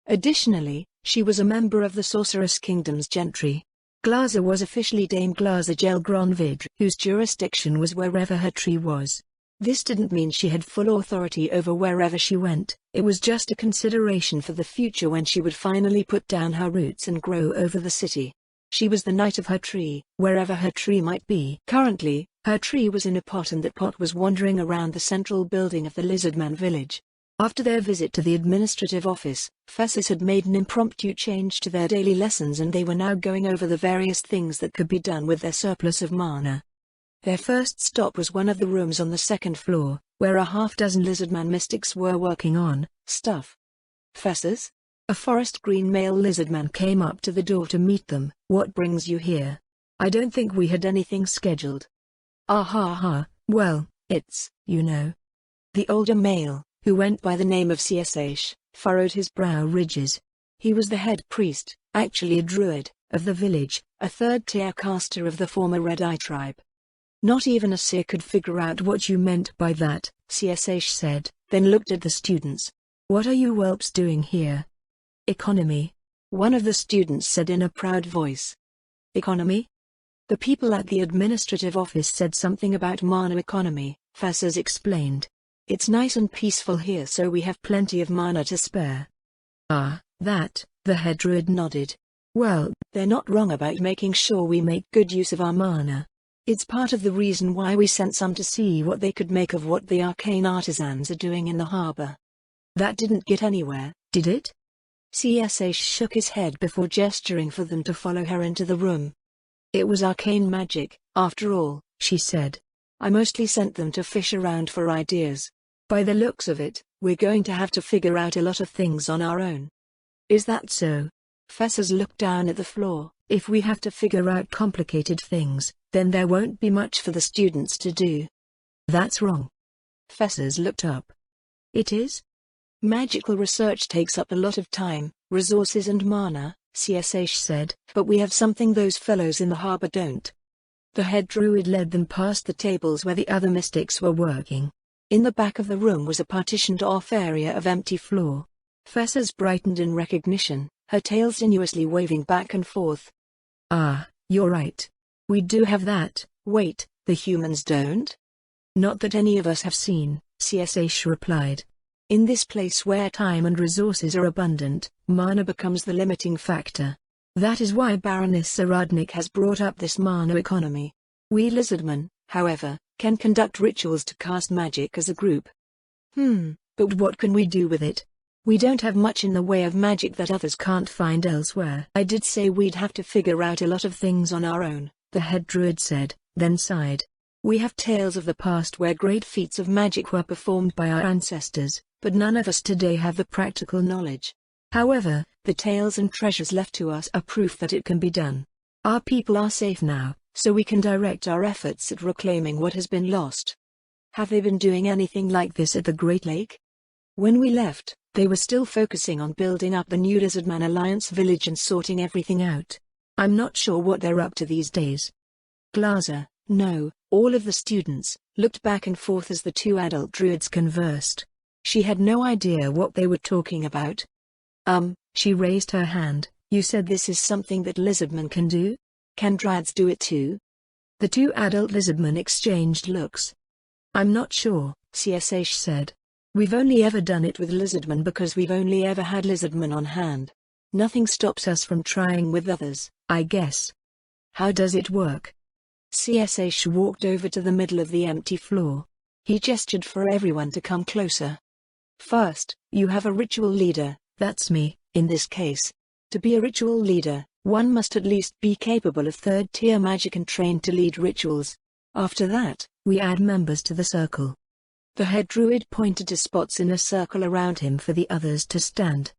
Additionally, she was a member of the Sorceress Kingdom's gentry. Glaza was officially Dame Glaza Gelgronvidre, whose jurisdiction was wherever her tree was. This didn't mean she had full authority over wherever she went, it was just a consideration for the future when she would finally put down her roots and grow over the city. She was the knight of her tree, wherever her tree might be. Currently, her tree was in a pot and that pot was wandering around the central building of the Lizardman village. After their visit to the administrative office, Fessus had made an impromptu change to their daily lessons and they were now going over the various things that could be done with their surplus of mana. Their first stop was one of the rooms on the 2nd floor, where a half-dozen Lizardman mystics were working on stuff. "Fessus?" A forest-green male lizardman came up to the door to meet them. "What brings you here? I don't think we had anything scheduled." "Ah ha ha, well, it's, you know." The older male, who went by the name of Csh, furrowed his brow ridges. He was the head priest, actually a druid, of the village, a third-tier caster of the former Red Eye tribe. "Not even a seer could figure out what you meant by that," Csh said, then looked at the students. "What are you whelps doing here?" "Economy," one of the students said in a proud voice. "Economy?" The people at the administrative office said something about mana economy, Fessus explained. "It's nice and peaceful here so we have plenty of mana to spare." "Ah, that," the head druid nodded. "Well, they're not wrong about making sure we make good use of our mana. It's part of the reason why we sent some to see what they could make of what the arcane artisans are doing in the harbor." "That didn't get anywhere, did it?" Csh shook his head before gesturing for them to follow her into the room. "It was arcane magic, after all," she said. "I mostly sent them to fish around for ideas. By the looks of it, we're going to have to figure out a lot of things on our own." "Is that so?" Fessus looked down at the floor. "If we have to figure out complicated things, then there won't be much for the students to do." "That's wrong." Fessus looked up. "It is?" Magical research takes up a lot of time, resources and mana, CSH said, but we have something those fellows in the harbor don't. The head druid led them past the tables where the other mystics were working. In the back of the room was a partitioned-off area of empty floor. Fessus brightened in recognition, her tail sinuously waving back and forth. Ah, you're right. We do have that. Wait, the humans don't? Not that any of us have seen, CSH replied. In this place where time and resources are abundant, mana becomes the limiting factor. That is why Baroness Saradnik has brought up this mana economy. We Lizardmen, however, can conduct rituals to cast magic as a group. But what can we do with it? We don't have much in the way of magic that others can't find elsewhere. I did say we'd have to figure out a lot of things on our own, the head druid said, then sighed. We have tales of the past where great feats of magic were performed by our ancestors, but none of us today have the practical knowledge. However, the tales and treasures left to us are proof that it can be done. Our people are safe now, so we can direct our efforts at reclaiming what has been lost. Have they been doing anything like this at the Great Lake? When we left, they were still focusing on building up the new Lizardman Alliance village and sorting everything out. I'm not sure what they're up to these days. Glaser, no, all of the students, looked back and forth as the two adult druids conversed. She had no idea what they were talking about. She raised her hand. You said this is something that Lizardmen can do? Can Dryads do it too? The two adult Lizardmen exchanged looks. I'm not sure, CSH said. We've only ever done it with Lizardmen because we've only ever had Lizardmen on hand. Nothing stops us from trying with others, I guess. How does it work? CSH walked over to the middle of the empty floor. He gestured for everyone to come closer. First, you have a ritual leader, that's me, in this case. To be a ritual leader, one must at least be capable of third-tier magic and trained to lead rituals. After that, we add members to the circle. The head druid pointed to spots in a circle around him for the others to stand.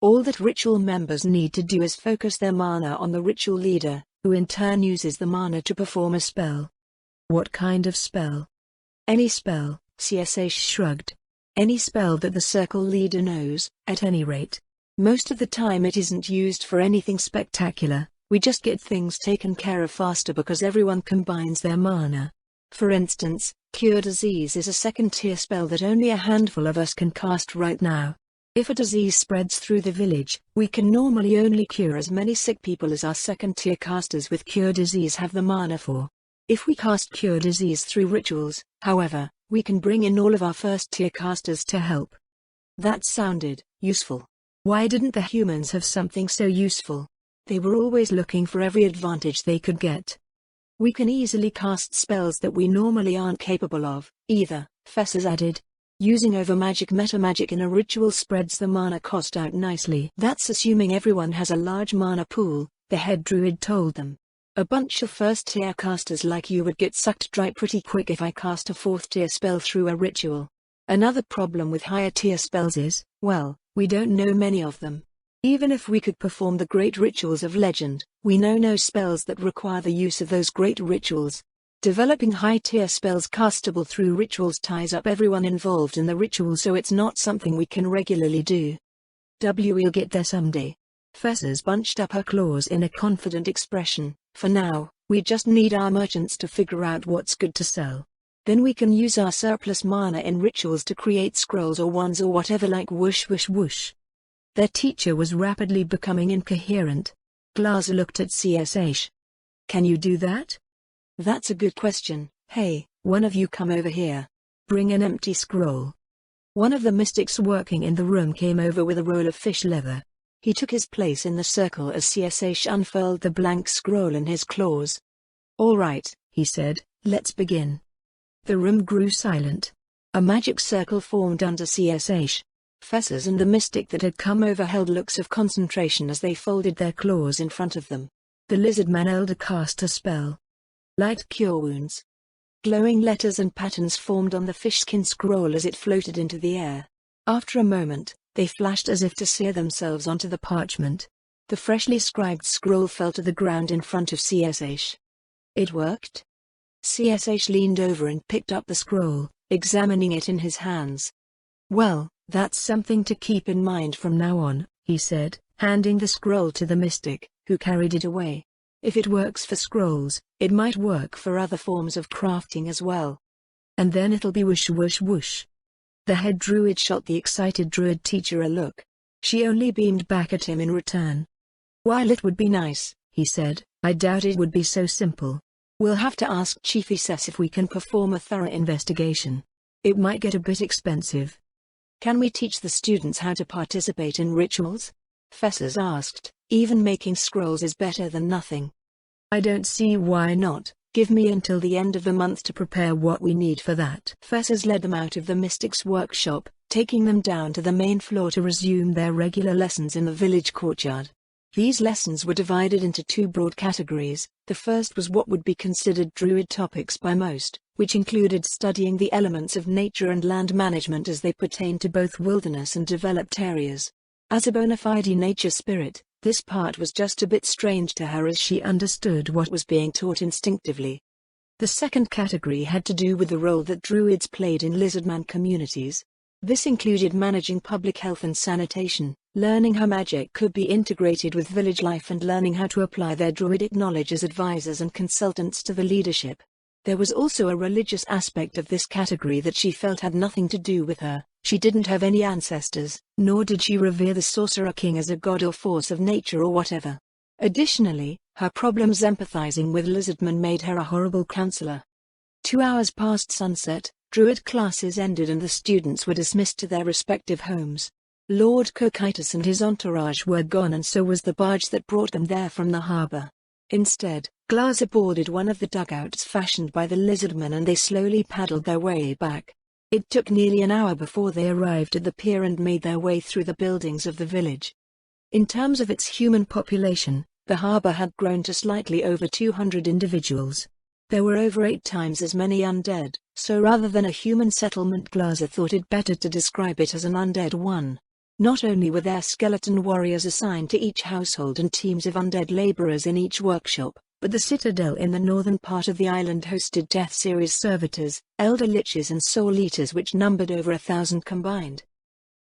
All that ritual members need to do is focus their mana on the ritual leader, who in turn uses the mana to perform a spell. What kind of spell? Any spell, CSH shrugged. Any spell that the circle leader knows, at any rate. Most of the time it isn't used for anything spectacular, we just get things taken care of faster because everyone combines their mana. For instance, Cure Disease is a second-tier spell that only a handful of us can cast right now. If a disease spreads through the village, we can normally only cure as many sick people as our second-tier casters with Cure Disease have the mana for. If we cast Cure Disease through rituals, however, we can bring in all of our first-tier casters to help. That sounded useful. Why didn't the humans have something so useful? They were always looking for every advantage they could get. We can easily cast spells that we normally aren't capable of, either, Fessus added. Using overmagic metamagic in a ritual spreads the mana cost out nicely. That's assuming everyone has a large mana pool, the head druid told them. A bunch of first-tier casters like you would get sucked dry pretty quick if I cast a fourth-tier spell through a ritual. Another problem with higher-tier spells is, well, we don't know many of them. Even if we could perform the great rituals of legend, we know no spells that require the use of those great rituals. Developing high-tier spells castable through rituals ties up everyone involved in the ritual, so it's not something we can regularly do. We'll get there someday. Fessus bunched up her claws in a confident expression. For now, we just need our merchants to figure out what's good to sell. Then we can use our surplus mana in rituals to create scrolls or wands or whatever, like whoosh whoosh whoosh. Their teacher was rapidly becoming incoherent. Glaser looked at CSH. Can you do that? That's a good question. Hey, one of you come over here. Bring an empty scroll. One of the mystics working in the room came over with a roll of fish leather. He took his place in the circle as CSH unfurled the blank scroll in his claws. All right, he said, let's begin. The room grew silent. A magic circle formed under CSH. Fessus and the mystic that had come over held looks of concentration as they folded their claws in front of them. The Lizardman elder cast a spell. Light Cure Wounds. Glowing letters and patterns formed on the fishskin scroll as it floated into the air. After a moment, they flashed as if to sear themselves onto the parchment. The freshly scribed scroll fell to the ground in front of CSH. It worked? CSH leaned over and picked up the scroll, examining it in his hands. Well, That's something to keep in mind from now on, he said, handing the scroll to the mystic, who carried it away. If it works for scrolls, it might work for other forms of crafting as well. And then it'll be whoosh whoosh whoosh. The head druid shot the excited druid teacher a look. She only beamed back at him in return. While it would be nice, he said, I doubt it would be so simple. We'll have to ask Chief Issess if we can perform a thorough investigation. It might get a bit expensive. Can we teach the students how to participate in rituals? Fessus asked. Even making scrolls is better than nothing. I don't see why not. Give me until the end of the month to prepare what we need for that. Fessus led them out of the mystic's workshop, taking them down to the main floor to resume their regular lessons in the village courtyard. These lessons were divided into two broad categories. The first was what would be considered druid topics by most, which included studying the elements of nature and land management as they pertain to both wilderness and developed areas. As a bona fide nature spirit, this part was just a bit strange to her as she understood what was being taught instinctively. The second category had to do with the role that druids played in Lizardman communities. This included managing public health and sanitation, learning how magic could be integrated with village life and learning how to apply their druidic knowledge as advisors and consultants to the leadership. There was also a religious aspect of this category that she felt had nothing to do with her. She didn't have any ancestors, nor did she revere the Sorcerer King as a god or force of nature or whatever. Additionally, her problems empathizing with Lizardman made her a horrible counselor. 2 hours past sunset, druid classes ended and the students were dismissed to their respective homes. Lord Cocytus and his entourage were gone and so was the barge that brought them there from the harbor. Instead, Glazer boarded one of the dugouts fashioned by the Lizardman and they slowly paddled their way back. It took nearly an hour before they arrived at the pier and made their way through the buildings of the village. In terms of its human population, the harbor had grown to slightly over 200 individuals. There were over 8 times as many undead, so rather than a human settlement, Glazer thought it better to describe it as an undead one. Not only were there skeleton warriors assigned to each household and teams of undead laborers in each workshop, but the citadel in the northern part of the island hosted Death Series servitors, elder liches and soul eaters which numbered over 1,000 combined.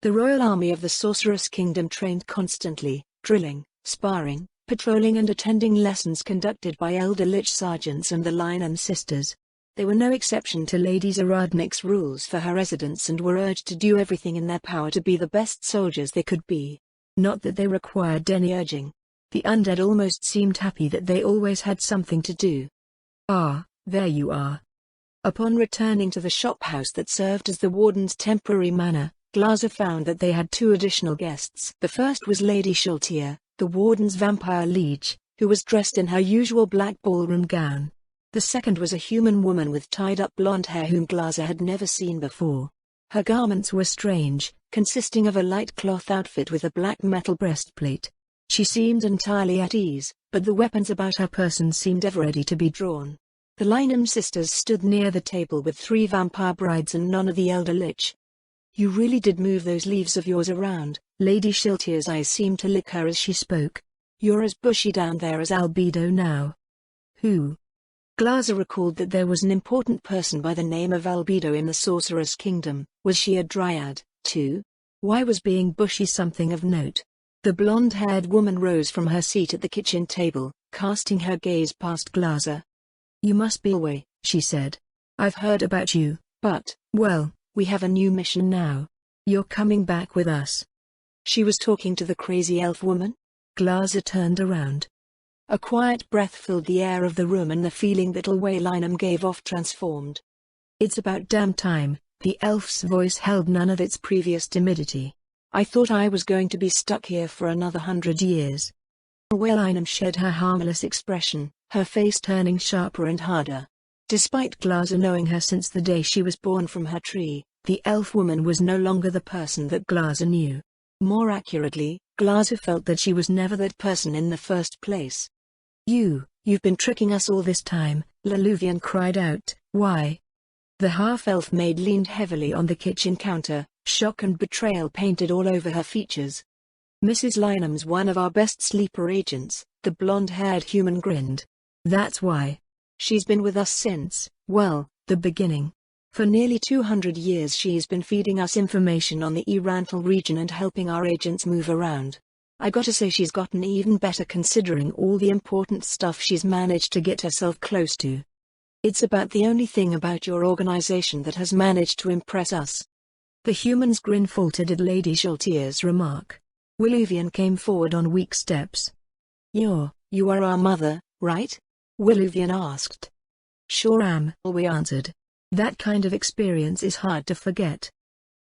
The royal army of the Sorceress Kingdom trained constantly, drilling, sparring, patrolling and attending lessons conducted by elder lich sergeants and the Lynam sisters. They were no exception to Lady Zaradnik's rules for her residents and were urged to do everything in their power to be the best soldiers they could be. Not that they required any urging. The undead almost seemed happy that they always had something to do. Ah, there you are. Upon returning to the shophouse that served as the warden's temporary manor, Glazer found that they had 2 additional guests. The first was Lady Shultier, the warden's vampire liege, who was dressed in her usual black ballroom gown. The second was a human woman with tied-up blonde hair whom Glazer had never seen before. Her garments were strange, consisting of a light cloth outfit with a black metal breastplate. She seemed entirely at ease, but the weapons about her person seemed ever ready to be drawn. The Lynam sisters stood near the table with 3 vampire brides and none of the elder lich. You really did move those leaves of yours around. Lady Shiltier's eyes seemed to lick her as she spoke. You're as bushy down there as Albedo now. Who? Glazer recalled that there was an important person by the name of Albedo in the Sorceress Kingdom. Was she a dryad, too? Why was being bushy something of note? The blonde-haired woman rose from her seat at the kitchen table, casting her gaze past Glazer. You must be away, she said. I've heard about you, but, well, we have a new mission now. You're coming back with us. She was talking to the crazy elf woman? Glazer turned around. A quiet breath filled the air of the room and the feeling that Alway Lynam gave off transformed. It's about damn time. The elf's voice held none of its previous timidity. I thought I was going to be stuck here for another 100 years. Alway Lynam shed her harmless expression, her face turning sharper and harder. Despite Glazer knowing her since the day she was born from her tree, the elf woman was no longer the person that Glazer knew. More accurately, Glazer felt that she was never that person in the first place. You've been tricking us all this time, Laluvian cried out. Why? The half-elf maid leaned heavily on the kitchen counter, shock and betrayal painted all over her features. Mrs. Lynam's one of our best sleeper agents, the blonde-haired human grinned. That's why. She's been with us since, well, the beginning. For nearly 200 years she's been feeding us information on the Irantal region and helping our agents move around. I gotta say she's gotten even better considering all the important stuff she's managed to get herself close to. It's about the only thing about your organization that has managed to impress us." The human's grin faltered at Lady Shaltier's remark. Willuvian came forward on weak steps. You are our mother, right?" Willuvian asked. "Sure am," we answered. "That kind of experience is hard to forget."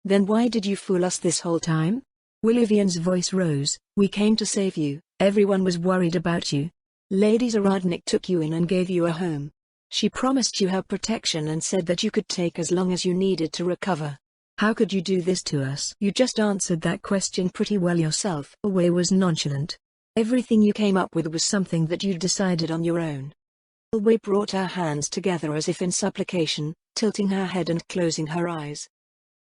"Then why did you fool us this whole time?" Willuvian's voice rose. "We came to save you. Everyone was worried about you. Lady Zaradnik took you in and gave you a home. She promised you her protection and said that you could take as long as you needed to recover. How could you do this to us?" "You just answered that question pretty well yourself." Alway was nonchalant. "Everything you came up with was something that you decided on your own." Alway brought her hands together as if in supplication, tilting her head and closing her eyes.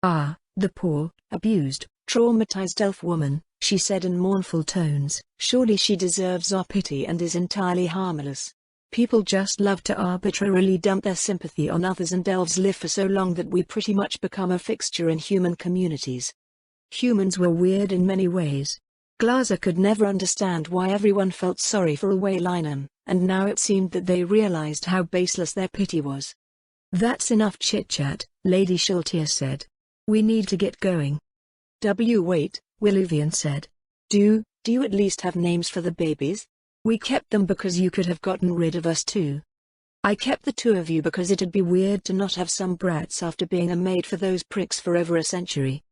"Ah, the poor, abused, traumatized elf woman," she said in mournful tones. "Surely she deserves our pity and is entirely harmless. People just love to arbitrarily dump their sympathy on others, and elves live for so long that we pretty much become a fixture in human communities." Humans were weird in many ways. Glaser could never understand why everyone felt sorry for Alway Lynham, and now it seemed that they realized how baseless their pity was. "That's enough chit-chat," Lady Shaltier said. "We need to get going." Wait," Willuvian said. Do you at least have names for the babies?" "We kept them because you could have gotten rid of us too. I kept the two of you because it'd be weird to not have some brats after being a maid for those pricks for over a century."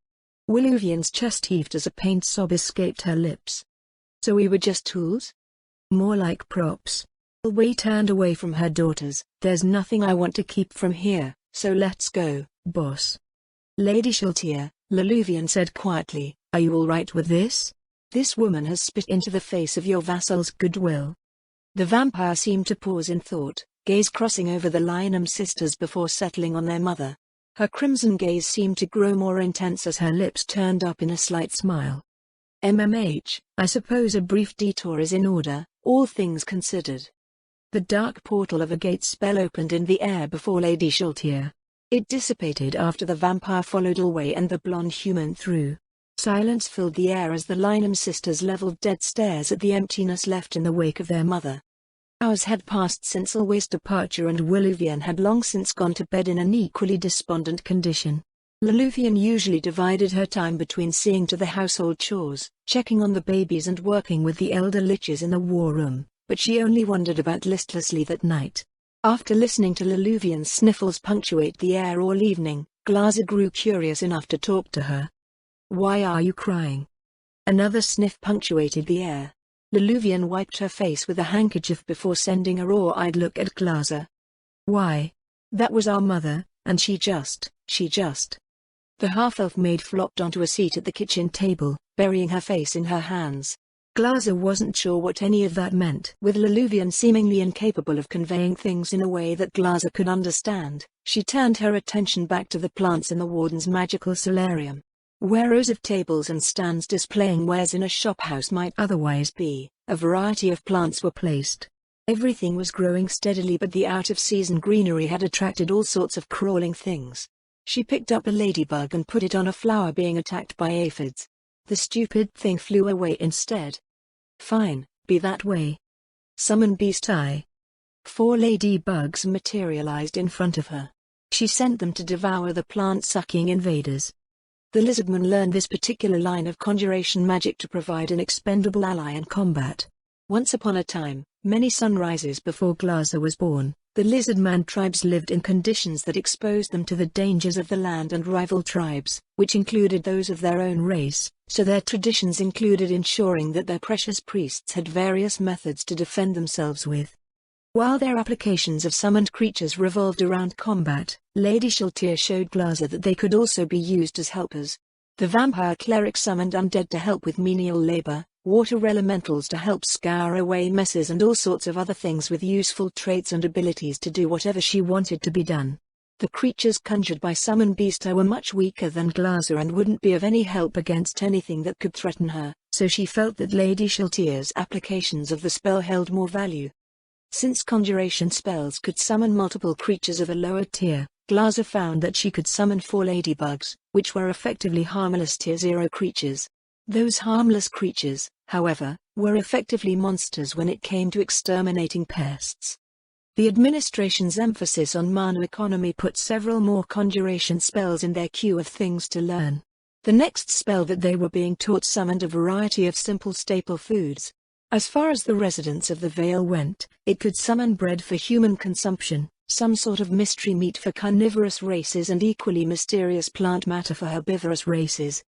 Willuvian's chest heaved as a pained sob escaped her lips. "So we were just tools?" "More like props." Alway turned away from her daughters. "There's nothing I want to keep from here, so let's go, boss." "Lady Shaltier," Willuvian said quietly, "are you all right with this? This woman has spit into the face of your vassal's goodwill." The vampire seemed to pause in thought, gaze crossing over the Lynham sisters before settling on their mother. Her crimson gaze seemed to grow more intense as her lips turned up in a slight smile. I suppose a brief detour is in order, all things considered." The dark portal of a gate spell opened in the air before Lady Shaltier. It dissipated after the vampire followed Alway and the blonde human through. Silence filled the air as the Lynham sisters leveled dead stares at the emptiness left in the wake of their mother. Hours had passed since Alway's departure, and Willuvian had long since gone to bed in an equally despondent condition. Willuvian usually divided her time between seeing to the household chores, checking on the babies and working with the elder liches in the war room, but she only wandered about listlessly that night. After listening to Willuvian's sniffles punctuate the air all evening, Glaser grew curious enough to talk to her. "Why are you crying?" Another sniff punctuated the air. Willuvian wiped her face with a handkerchief before sending a raw-eyed look at Glaser. "Why? That was our mother, and she just. The half-elf maid flopped onto a seat at the kitchen table, burying her face in her hands. Glaser wasn't sure what any of that meant. With Willuvian seemingly incapable of conveying things in a way that Glaser could understand, she turned her attention back to the plants in the warden's magical solarium. Where rows of tables and stands displaying wares in a shophouse might otherwise be, a variety of plants were placed. Everything was growing steadily, but the out-of-season greenery had attracted all sorts of crawling things. She picked up a ladybug and put it on a flower being attacked by aphids. The stupid thing flew away instead. "Fine, be that way. Summon beast eye." 4 ladybugs materialized in front of her. She sent them to devour the plant-sucking invaders. The Lizardman learned this particular line of conjuration magic to provide an expendable ally in combat. Once upon a time, many sunrises before Glaser was born, the Lizardman tribes lived in conditions that exposed them to the dangers of the land and rival tribes, which included those of their own race, so their traditions included ensuring that their precious priests had various methods to defend themselves with. While their applications of summoned creatures revolved around combat, Lady Shaltier showed Glaser that they could also be used as helpers. The vampire cleric summoned undead to help with menial labor, water elementals to help scour away messes, and all sorts of other things with useful traits and abilities to do whatever she wanted to be done. The creatures conjured by Summon Beast were much weaker than Glaser and wouldn't be of any help against anything that could threaten her, so she felt that Lady Shaltier's applications of the spell held more value. Since conjuration spells could summon multiple creatures of a lower tier, Glaser found that she could summon 4 ladybugs, which were effectively harmless Tier 0 creatures. Those harmless creatures, however, were effectively monsters when it came to exterminating pests. The administration's emphasis on mana economy put several more conjuration spells in their queue of things to learn. The next spell that they were being taught summoned a variety of simple staple foods. As far as the residents of the Vale went, it could summon bread for human consumption, some sort of mystery meat for carnivorous races and equally mysterious plant matter for herbivorous races.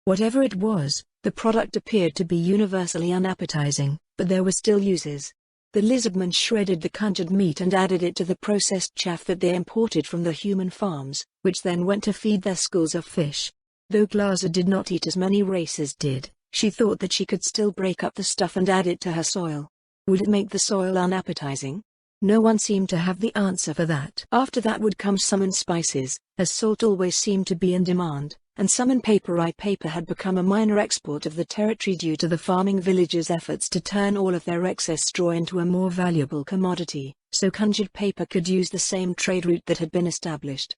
Whatever it was, the product appeared to be universally unappetizing, but there were still uses. The Lizardman shredded the conjured meat and added it to the processed chaff that they imported from the human farms, which then went to feed their schools of fish. Though Glaser did not eat as many races did, she thought that she could still break up the stuff and add it to her soil. Would it make the soil unappetizing? No one seemed to have the answer for that. After that would come summon spices, as salt always seemed to be in demand, and summon paper. Paper had become a minor export of the territory due to the farming villagers' efforts to turn all of their excess straw into a more valuable commodity, so conjured paper could use the same trade route that had been established.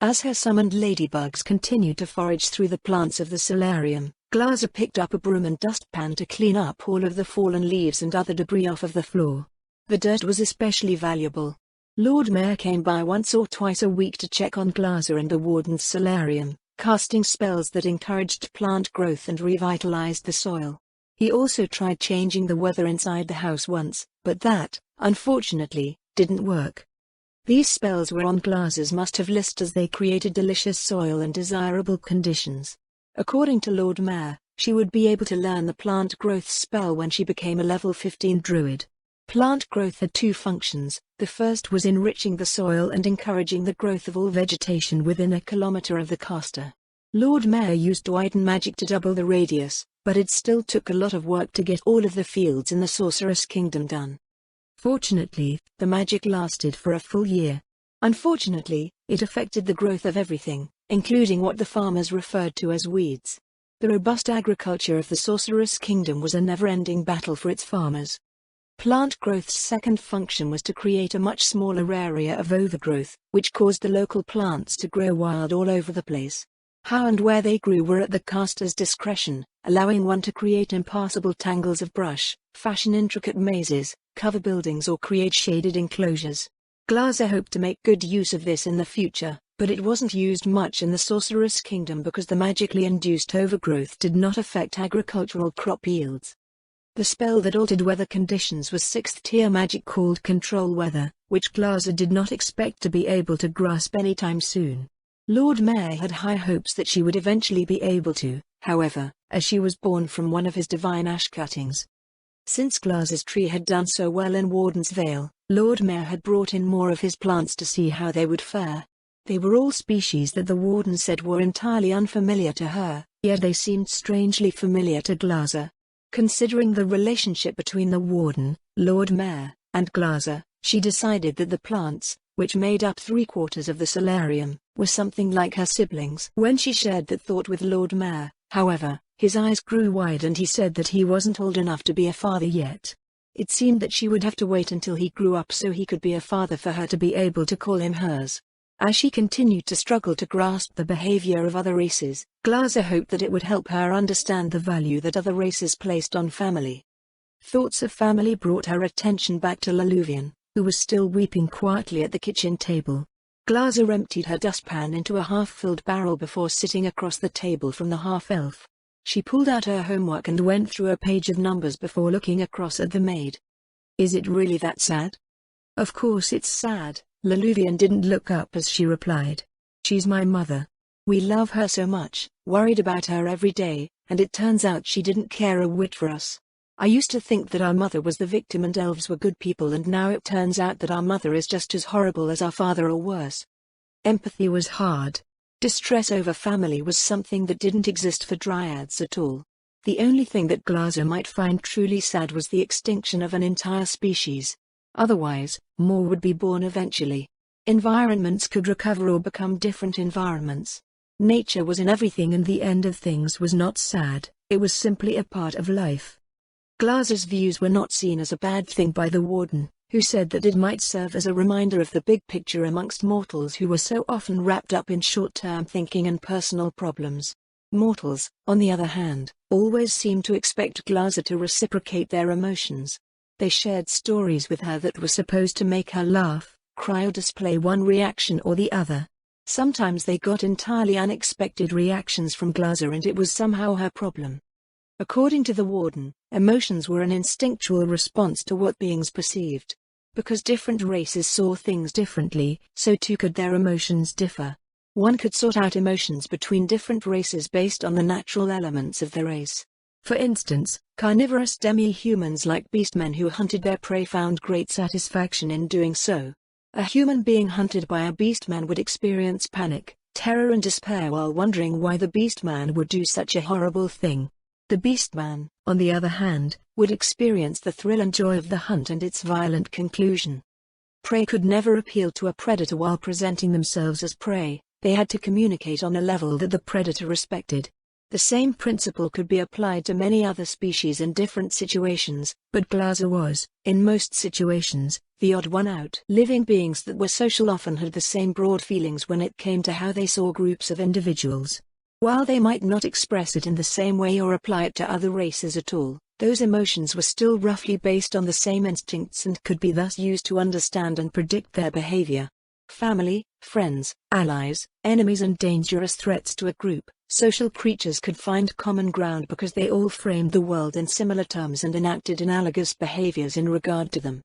As her summoned ladybugs continued to forage through the plants of the solarium, Glaser picked up a broom and dustpan to clean up all of the fallen leaves and other debris off of the floor. The dirt was especially valuable. Lord Mayor came by once or twice a week to check on Glaser and the warden's solarium, casting spells that encouraged plant growth and revitalized the soil. He also tried changing the weather inside the house once, but that, unfortunately, didn't work. These spells were on Glaser's must-have list as they created delicious soil and desirable conditions. According to Lord Mayor, she would be able to learn the plant growth spell when she became a level 15 druid. Plant growth had 2 functions. The first was enriching the soil and encouraging the growth of all vegetation within a kilometer of the caster. Lord Mayor used widen magic to double the radius, but it still took a lot of work to get all of the fields in the Sorceress Kingdom done. Fortunately, the magic lasted for a full year. Unfortunately, it affected the growth of everything, including what the farmers referred to as weeds. The robust agriculture of the Sorceress Kingdom was a never-ending battle for its farmers. Plant growth's second function was to create a much smaller area of overgrowth, which caused the local plants to grow wild all over the place. How and where they grew were at the caster's discretion, allowing one to create impassable tangles of brush, fashion intricate mazes, cover buildings or create shaded enclosures. Glaser hoped to make good use of this in the future, but it wasn't used much in the Sorceress Kingdom because the magically induced overgrowth did not affect agricultural crop yields. The spell that altered weather conditions was 6th tier magic called Control Weather, which Glaser did not expect to be able to grasp anytime soon. Lord Mayor had high hopes that she would eventually be able to, however, as she was born from one of his divine ash cuttings. Since Glaser's tree had done so well in Warden's Vale, Lord Mayor had brought in more of his plants to see how they would fare. They were all species that the Warden said were entirely unfamiliar to her, yet they seemed strangely familiar to Glaser. Considering the relationship between the Warden, Lord Mayor, and Glaser, she decided that the plants, which made up 3/4 of the solarium, were something like her siblings. When she shared that thought with Lord Mayor, however, his eyes grew wide and he said that he wasn't old enough to be a father yet. It seemed that she would have to wait until he grew up so he could be a father for her to be able to call him hers. As she continued to struggle to grasp the behavior of other races, Glaser hoped that it would help her understand the value that other races placed on family. Thoughts of family brought her attention back to Lizardman, who was still weeping quietly at the kitchen table. Glaser emptied her dustpan into a half-filled barrel before sitting across the table from the half-elf. She pulled out her homework and went through a page of numbers before looking across at the maid. "Is it really that sad?" "Of course it's sad." Lizardman didn't look up as she replied. "She's my mother. We love her so much, worried about her every day, and it turns out she didn't care a whit for us. I used to think that our mother was the victim and elves were good people, and now it turns out that our mother is just as horrible as our father or worse." Empathy was hard. Distress over family was something that didn't exist for dryads at all. The only thing that Glaser might find truly sad was the extinction of an entire species. Otherwise, more would be born eventually. Environments could recover or become different environments. Nature was in everything and the end of things was not sad, it was simply a part of life. Glaser's views were not seen as a bad thing by the Warden, who said that it might serve as a reminder of the big picture amongst mortals who were so often wrapped up in short-term thinking and personal problems. Mortals, on the other hand, always seemed to expect Glaser to reciprocate their emotions. They shared stories with her that were supposed to make her laugh, cry or display one reaction or the other. Sometimes they got entirely unexpected reactions from Glaser and it was somehow her problem. According to the warden, emotions were an instinctual response to what beings perceived. Because different races saw things differently, so too could their emotions differ. One could sort out emotions between different races based on the natural elements of the race. For instance, carnivorous demi-humans like beastmen who hunted their prey found great satisfaction in doing so. A human being hunted by a beastman would experience panic, terror and despair while wondering why the beastman would do such a horrible thing. The beastman, on the other hand, would experience the thrill and joy of the hunt and its violent conclusion. Prey could never appeal to a predator while presenting themselves as prey. They had to communicate on a level that the predator respected. The same principle could be applied to many other species in different situations, but Glaser was, in most situations, the odd one out. Living beings that were social often had the same broad feelings when it came to how they saw groups of individuals. While they might not express it in the same way or apply it to other races at all, those emotions were still roughly based on the same instincts and could be thus used to understand and predict their behavior. Family, friends, allies, enemies and dangerous threats to a group, social creatures could find common ground because they all framed the world in similar terms and enacted analogous behaviors in regard to them.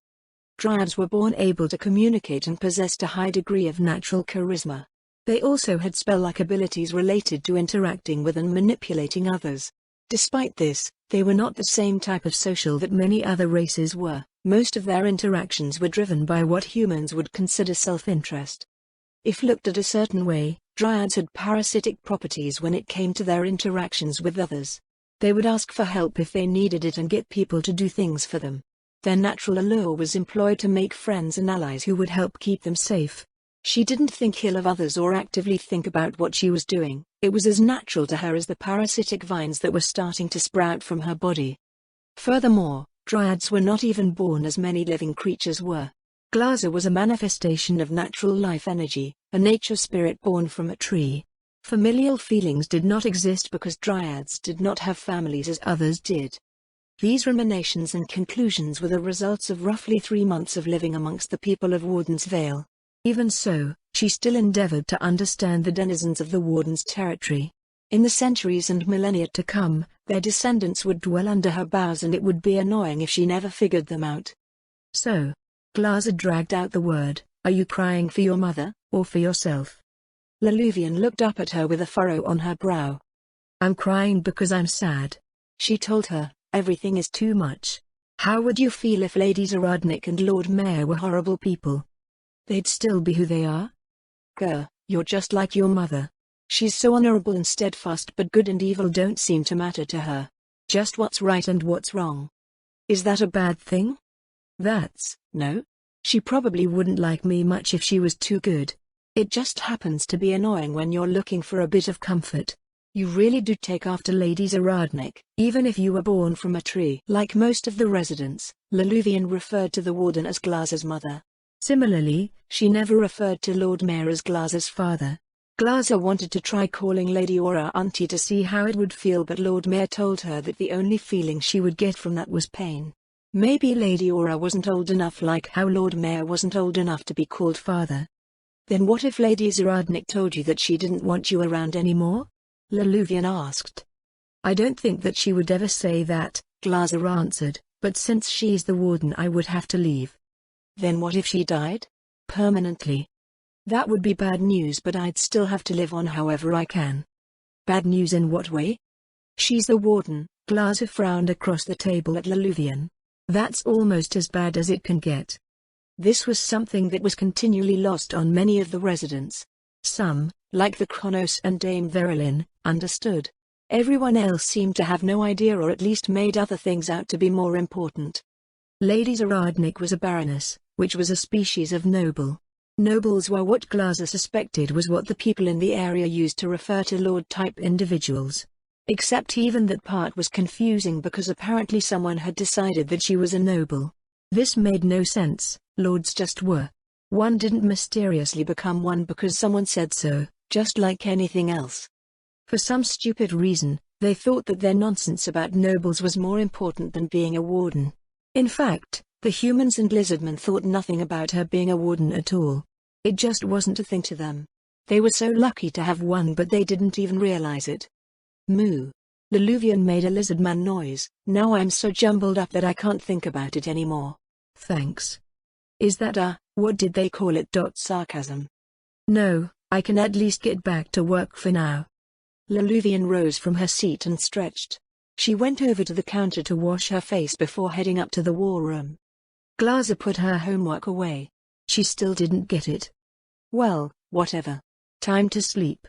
Dryads were born able to communicate and possessed a high degree of natural charisma. They also had spell-like abilities related to interacting with and manipulating others. Despite this, they were not the same type of social that many other races were. Most of their interactions were driven by what humans would consider self-interest. If looked at a certain way, Dryads had parasitic properties when it came to their interactions with others. They would ask for help if they needed it and get people to do things for them. Their natural allure was employed to make friends and allies who would help keep them safe. She didn't think ill of others or actively think about what she was doing. It was as natural to her as the parasitic vines that were starting to sprout from her body. Furthermore, Dryads were not even born as many living creatures were. Glaser was a manifestation of natural life energy, a nature spirit born from a tree. Familial feelings did not exist because Dryads did not have families as others did. These ruminations and conclusions were the results of roughly 3 months of living amongst the people of Warden's Vale. Even so, she still endeavored to understand the denizens of the Warden's territory. In the centuries and millennia to come, their descendants would dwell under her boughs and it would be annoying if she never figured them out. So, Glaser dragged out the word, "Are you crying for your mother, or for yourself?" Laluvian looked up at her with a furrow on her brow. "I'm crying because I'm sad," she told her. "Everything is too much. How would you feel if Lady Zaradnik and Lord Mayor were horrible people? They'd still be who they are? Grr, you're just like your mother. She's so honorable and steadfast, but good and evil don't seem to matter to her. Just what's right and what's wrong. Is that a bad thing?" No. She probably wouldn't like me much if she was too good. It just happens to be annoying when you're looking for a bit of comfort. You really do take after Lady Zaradnik, even if you were born from a tree. Like most of the residents, Laluvian referred to the warden as Glaser's mother. Similarly, she never referred to Lord Mayor as Glaser's father. Glaser wanted to try calling Lady Aura auntie to see how it would feel, but Lord Mayor told her that the only feeling she would get from that was pain. Maybe Lady Aura wasn't old enough, like how Lord Mayor wasn't old enough to be called father. Then what if Lady Zaradnik told you that she didn't want you around anymore? Laluvian asked. "I don't think that she would ever say that," Glaser answered, "but since she's the warden I would have to leave." Then what if she died? Permanently? That would be bad news, but I'd still have to live on however I can. Bad news in what way? She's the warden. Glaser frowned across the table at Laluvian. That's almost as bad as it can get. This was something that was continually lost on many of the residents. Some, like the Kronos and Dame Verilyn, understood. Everyone else seemed to have no idea, or at least made other things out to be more important. Lady Zaradnik was a baroness, which was a species of noble. Nobles were what Glaser suspected was what the people in the area used to refer to lord-type individuals. Except even that part was confusing because apparently someone had decided that she was a noble. This made no sense. Lords just were. One didn't mysteriously become one because someone said so, just like anything else. For some stupid reason, they thought that their nonsense about nobles was more important than being a warden. In fact, the humans and Lizardman thought nothing about her being a warden at all. It just wasn't a thing to them. They were so lucky to have one, but they didn't even realize it. Moo. Leluvian made a Lizardman noise. Now I'm so jumbled up that I can't think about it anymore. Thanks. Is that what did they call it? Sarcasm. No, I can at least get back to work for now. Leluvian rose from her seat and stretched. She went over to the counter to wash her face before heading up to the war room. Glaza put her homework away. She still didn't get it. Well, whatever. Time to sleep.